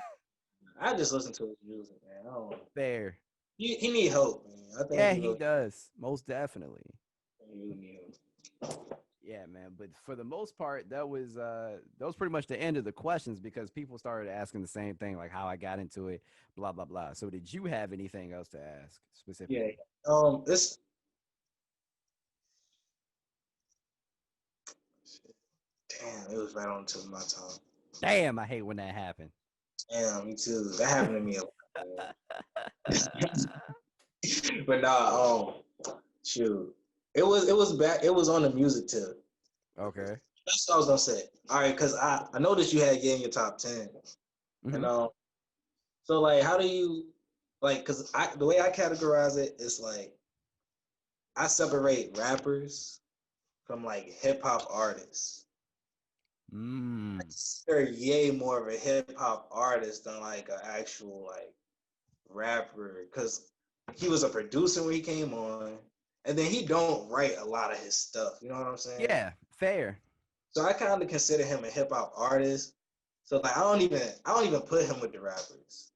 I just listen to his music, man. I don't. Fair. He need help, man. I think Yeah, he he really, does. Most definitely. he really need help. Yeah, man. But for the most part, that was pretty much the end of the questions because people started asking the same thing, like how I got into it, blah blah blah. So did you have anything else to ask Yeah. specifically? This damn, it was right on the tip of my tongue. Damn, I hate when that happened. Damn, me too. That happened to me a lot, man. But nah, shoot. It was back. It was on the music tip. Okay. That's what I was gonna say. All right, because I noticed you had getting your top 10, and Hmm. so like, how do you like? Because the way I categorize it is like I separate rappers from like hip hop artists. Mm. They're yay more of a hip hop artist than like an actual like rapper because he was a producer when he came on, and then he don't write a lot of his stuff. You know what I'm saying? Yeah, fair. So I kind of consider him a hip hop artist. So like I don't even put him with the rappers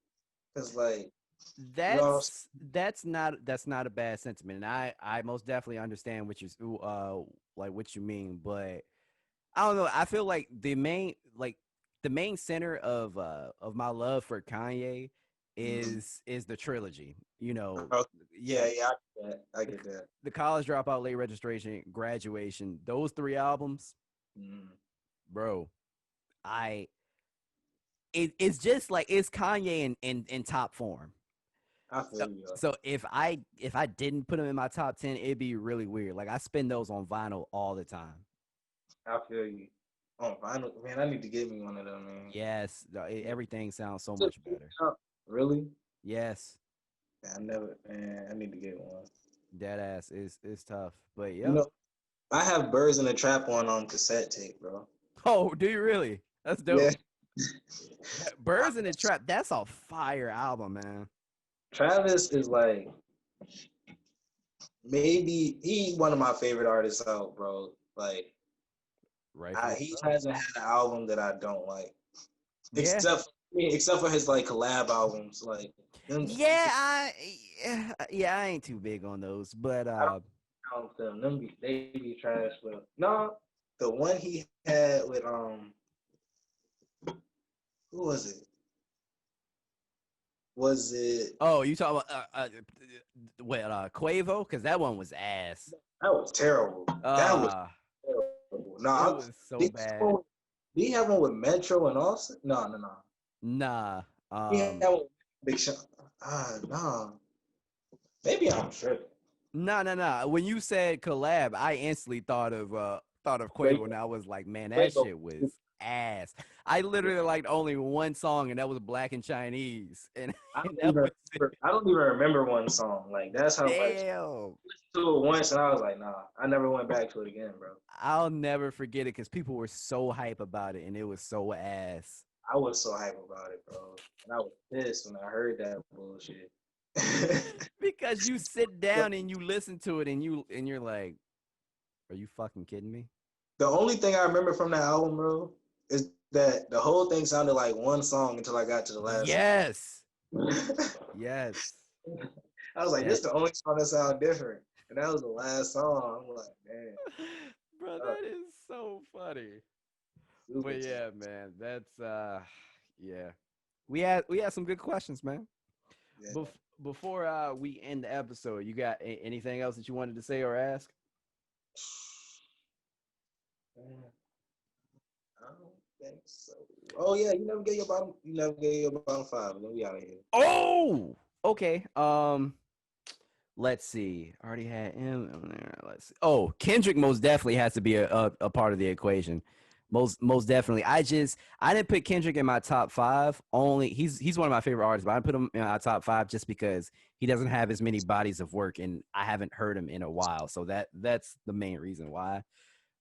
because like you know what I'm saying? That's not a bad sentiment, and I most definitely understand like what you mean, but I don't know. I feel like the main center of my love for Kanye Mhm. is the trilogy. Okay. Yeah, Yeah, I get that. I the get that. the college dropout, late registration, graduation. Those three albums, Mhm. bro. I it's just like it's Kanye in top form. I So feel you. so if I didn't put them in my top 10, it'd be really weird. Like I spend those on vinyl all the time. I feel you. Oh, man, I need to get me one of them, man. Yes, everything sounds so Is it much better. really? Yes, I never, man. I need to get one. dead ass is tough. But You yep. know, I have Birds in the Trap on cassette tape, bro. Oh, do you really? That's Yeah. dope. Birds in the Trap. That's a fire album, man. Travis is like maybe he one of my favorite artists out, bro. Like Rightfully he so. hasn't had an album that I don't like, Yeah. except for his like collab albums. Like them, Yeah, I ain't too big on those, but I don't count them. They be trash. But no, the one he had with who was it? Was it oh, you talking about Quavo? Because that one was ass. that was terrible. That was Uh terrible. it No, was so did bad. he have one with Metro and Austin? No, no, no. Nah. He had one with Big Sean. No. Maybe I'm tripping. No, no, no. When you said collab, I instantly thought of Quavo, and I was like, man, that Quavo. shit was ass. I literally liked only one song, and that was Black and Chinese, and, I and don't that even was it. I don't even remember one song. Like that's how much Damn. I listened to it once and I was like, nah, I never went back to it again, bro. I'll never forget it because people were so hype about it, and it was so ass. I was so hype about it, bro. And I was pissed when I heard that bullshit. Because you sit down and you listen to it, and you're like, are you fucking kidding me? The only thing I remember from that album, bro, is that the whole thing sounded like one song until I got to the last Yes. song. Yes. I was like, Yeah. this the only song that sound different, and that was the last song. I'm like, man, Bro, uh, that is so funny. super But tough. yeah, man, that's yeah. We had some good questions, man. Yeah. Bef- before we end the episode, you got anything else that you wanted to say or ask? Man, I don't think so. Oh yeah, you never get your bottom. You never get your bottom five. Then we out of here. Oh, okay. Let's see. I already had him on there. Let's see. Oh, Kendrick most definitely has to be a part of the equation. Most definitely. I didn't put Kendrick in my top five. Only he's one of my favorite artists, but I put him in my top five just because he doesn't have as many bodies of work, and I haven't heard him in a while. So that's the main reason why.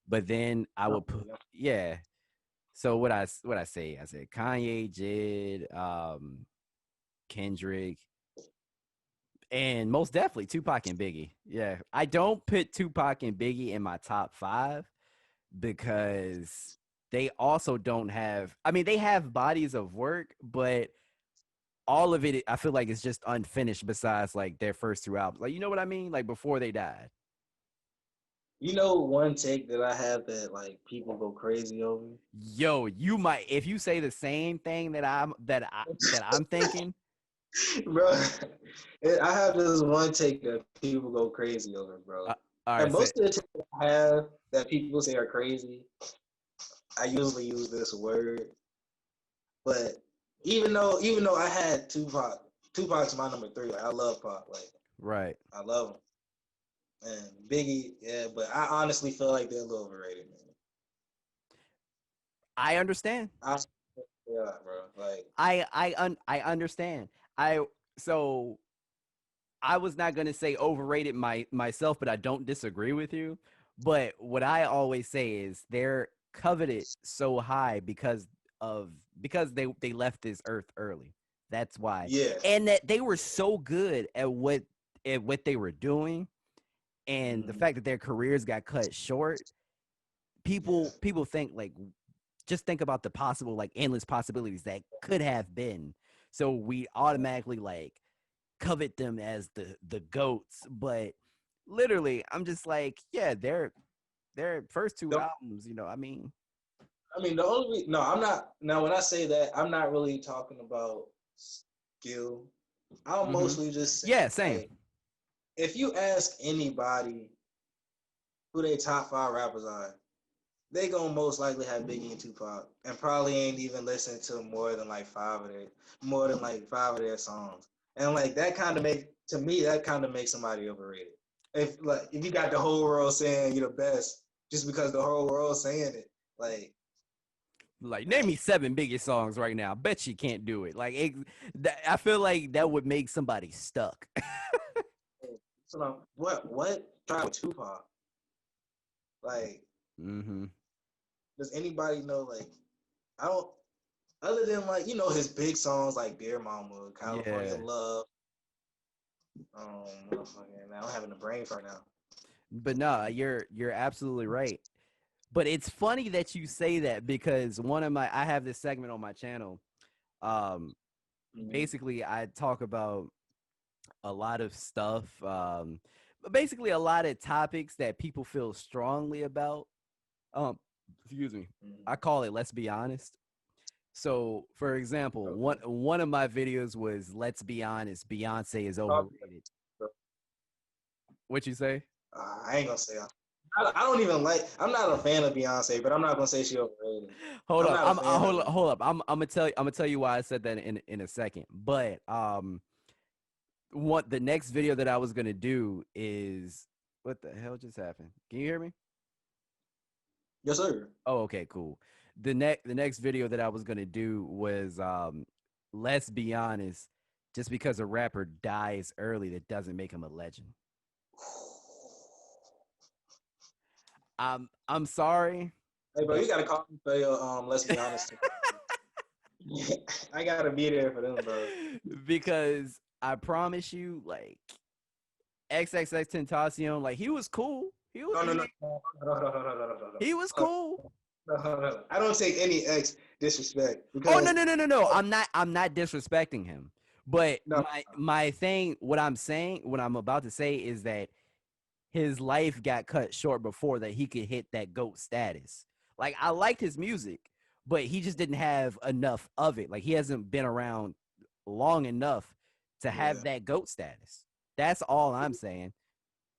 But then I Oh, would put, yeah. So what I say? I said Kanye, Jid, Kendrick, and most definitely Tupac and Biggie. Yeah, I don't put Tupac and Biggie in my top five because they also don't have. I mean, they have bodies of work, but all of it, I feel like, is just unfinished. Besides, like their first two albums, like you know what I mean, like before they died. you know one take that I have that like people go crazy over. Yo, you might if you say the same thing that I'm thinking. Bro, I have this one take that people go crazy over, bro. All And right, say most of the takes I have that people say are crazy, I usually use this word. But even though I had Tupac, Tupac's my number three. Like I love Pac, like right. I love him. And Biggie, yeah, but I honestly feel like they're a little overrated, man. I understand. I yeah, bro. Like I understand. I so I was not going to say overrated myself, but I don't disagree with you. But what I always say is they're coveted so high because they left this earth early. That's why. yeah. And that they were so good at what they were doing, and the Mhm. fact that their careers got cut short, Yeah. people think like just think about the possible like endless possibilities that could have been. So we automatically like covet them as the goats, but literally I'm just like, yeah, their first two The, albums, I mean, I mean, the only no, I'm not. Now, when I say that, I'm not really talking about skill. I'll mm-hmm. mostly just say, Yeah, same. like, if you ask anybody who they top five rappers are, they gonna most likely have Biggie and Tupac, and probably ain't even listened to more than like five of their songs. And like that kind of make to me that kind of makes somebody overrated. If you got the whole world saying you're the best just because the whole world saying it, like Like, name me seven biggest songs right now. Bet you can't do it. Like, I feel like that would make somebody stuck. so what try with Tupac? Like, Mm-hmm. does anybody know? Like, I don't. Other than like his big songs like Dear Mama, California Yeah, Love. Motherfucking, now I'm having a brain fart now. but no, you're absolutely right. But it's funny that you say that because I have this segment on my channel. Um, Mm-hmm. basically, I talk about a lot of stuff. But basically a lot of topics that people feel strongly about. Um, excuse me. I Mm-hmm. call it "Let's Be Honest." So, for example, one Okay. one of my videos was "Let's Be Honest, Beyonce is overrated." What you say? I ain't gonna say. I don't even like. I'm not a fan of Beyonce, but I'm not gonna say she overrated. Hold I'm up. not a fan of her. Hold up. I'm gonna tell you why I said that in a second. But what the next video that I was gonna do is what the hell just happened? Can you hear me? Yes, sir. Oh, okay, cool. The next video that I was gonna do was let's be honest, just because a rapper dies early, that doesn't make him a legend. I'm sorry, Hey, bro, but you gotta call me for your Let's Be Honest. I gotta be there for them, bro. because I promise you, like XXX Tentacion, like he was cool. He was No, he no, no, made, no, no, no, no, no, no, no, he was cool. no, no, no, no. I don't take any disrespect Oh no because no no no no! I'm not disrespecting him. But No, my thing, what I'm about to say is that his life got cut short before that he could hit that GOAT status. Like I liked his music, but he just didn't have enough of it. Like he hasn't been around long enough to have yeah. that GOAT status. That's all I'm saying.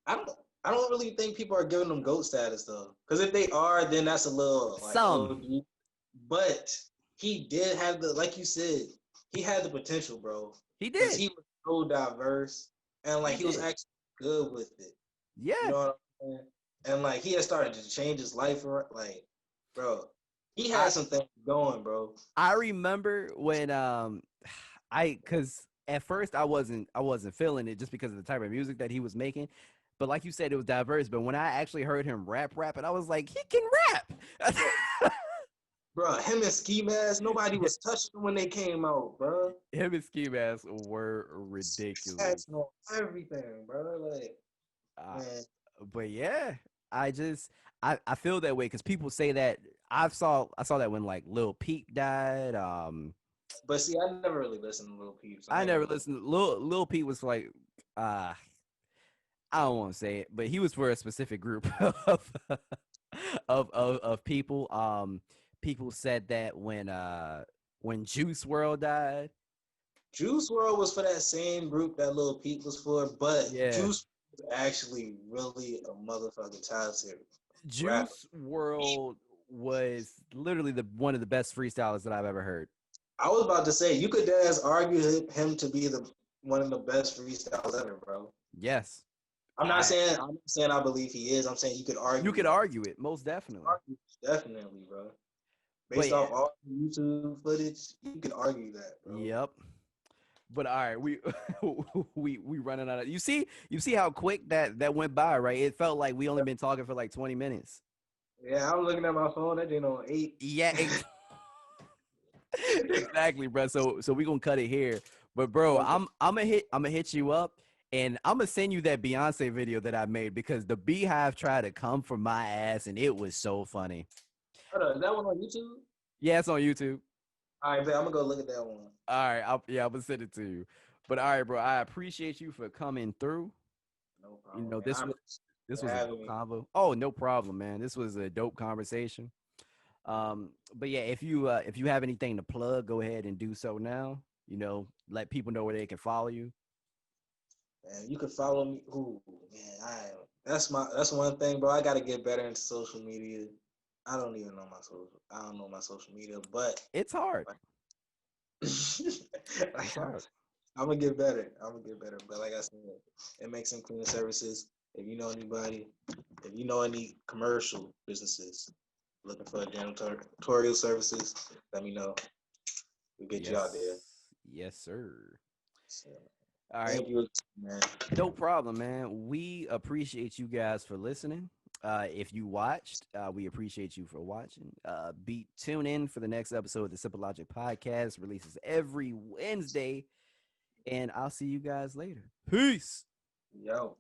I don't. I don't really think people are giving them GOAT status though. Because if they are, then that's a little like, Some oh, dude. But he did have the, like you said, he had the potential, bro. he Because did. he was so diverse and like He he was did. actually good with it. You Yeah. know what I'm saying? And like he had started to change his life around. Like, bro, he I had some things going, bro. I remember when I cuz at first I wasn't feeling it just because of the type of music that he was making. But like you said, it was diverse. But when I actually heard him rap, and I was like, he can rap. Bro, bro, him and Ski Mask, nobody was touching them when they came out, bro. Him and Ski Mask were ridiculous. Snatching on everything, bro. Like, Uh, man. but yeah, I just I feel that way because people say that I saw that when like Lil Peep died. But see, I never really listened to Lil Peeps. I I ain't never gonna lie. listened. Lil Peep was like uh I don't want to say it, but he was for a specific group of of people. People said that when Juice World died. Juice World was for that same group that Lil Peep was for, but Yeah, Juice was actually really a motherfucking talented rapper. Juice World was literally the one of the best freestylers that I've ever heard. I was about to say you could as argue him to be the one of the best freestyles ever, bro. Yes, I I'm not saying I believe he is. I'm saying you could you argue could that. argue it most definitely. Definitely, bro. But Based yeah, off all the YouTube footage, you could argue that, bro. yep. But all right, we we running out of you see how quick that went by, right? It felt like we only been talking for like 20 minutes. Yeah, I'm looking at my phone. That ain't on 8. Yeah, exactly, bro. So we gonna cut it here. But bro, I'm gonna hit you up and I'm gonna send you that Beyonce video that I made because the Beehive tried to come for my ass and it was so funny. Hold on, is that one on YouTube? Yeah, it's on YouTube. All right, bet. I'm gonna go look at that one. All right, yeah, I'm gonna send it to you. But all right, bro, I appreciate you for coming through. No You problem, know, man. I appreciate you this for was a having dope me. convo. Oh, no problem, man. This was a dope conversation. But yeah, if you have anything to plug, go ahead and do so now. You know, let people know where they can follow you. Man, you can follow me. Ooh, man, that's one thing, bro. I gotta get better into social media. I don't even know my social. I don't know my social media, but It's hard. like, It's like, hard. I'm gonna get better. I'm gonna get better. But like I said, it makes some cleaning services. If you know anybody, if you know any commercial businesses looking for janitorial services, let me know. We'll get you out there. Yes. Yes, sir. So, All right. thank you, man. No problem, man. We appreciate you guys for listening. If you watched, we appreciate you for watching. Be tune in for the next episode of the Simple Logic Podcast. Releases every Wednesday, and I'll see you guys later. Peace. Yo.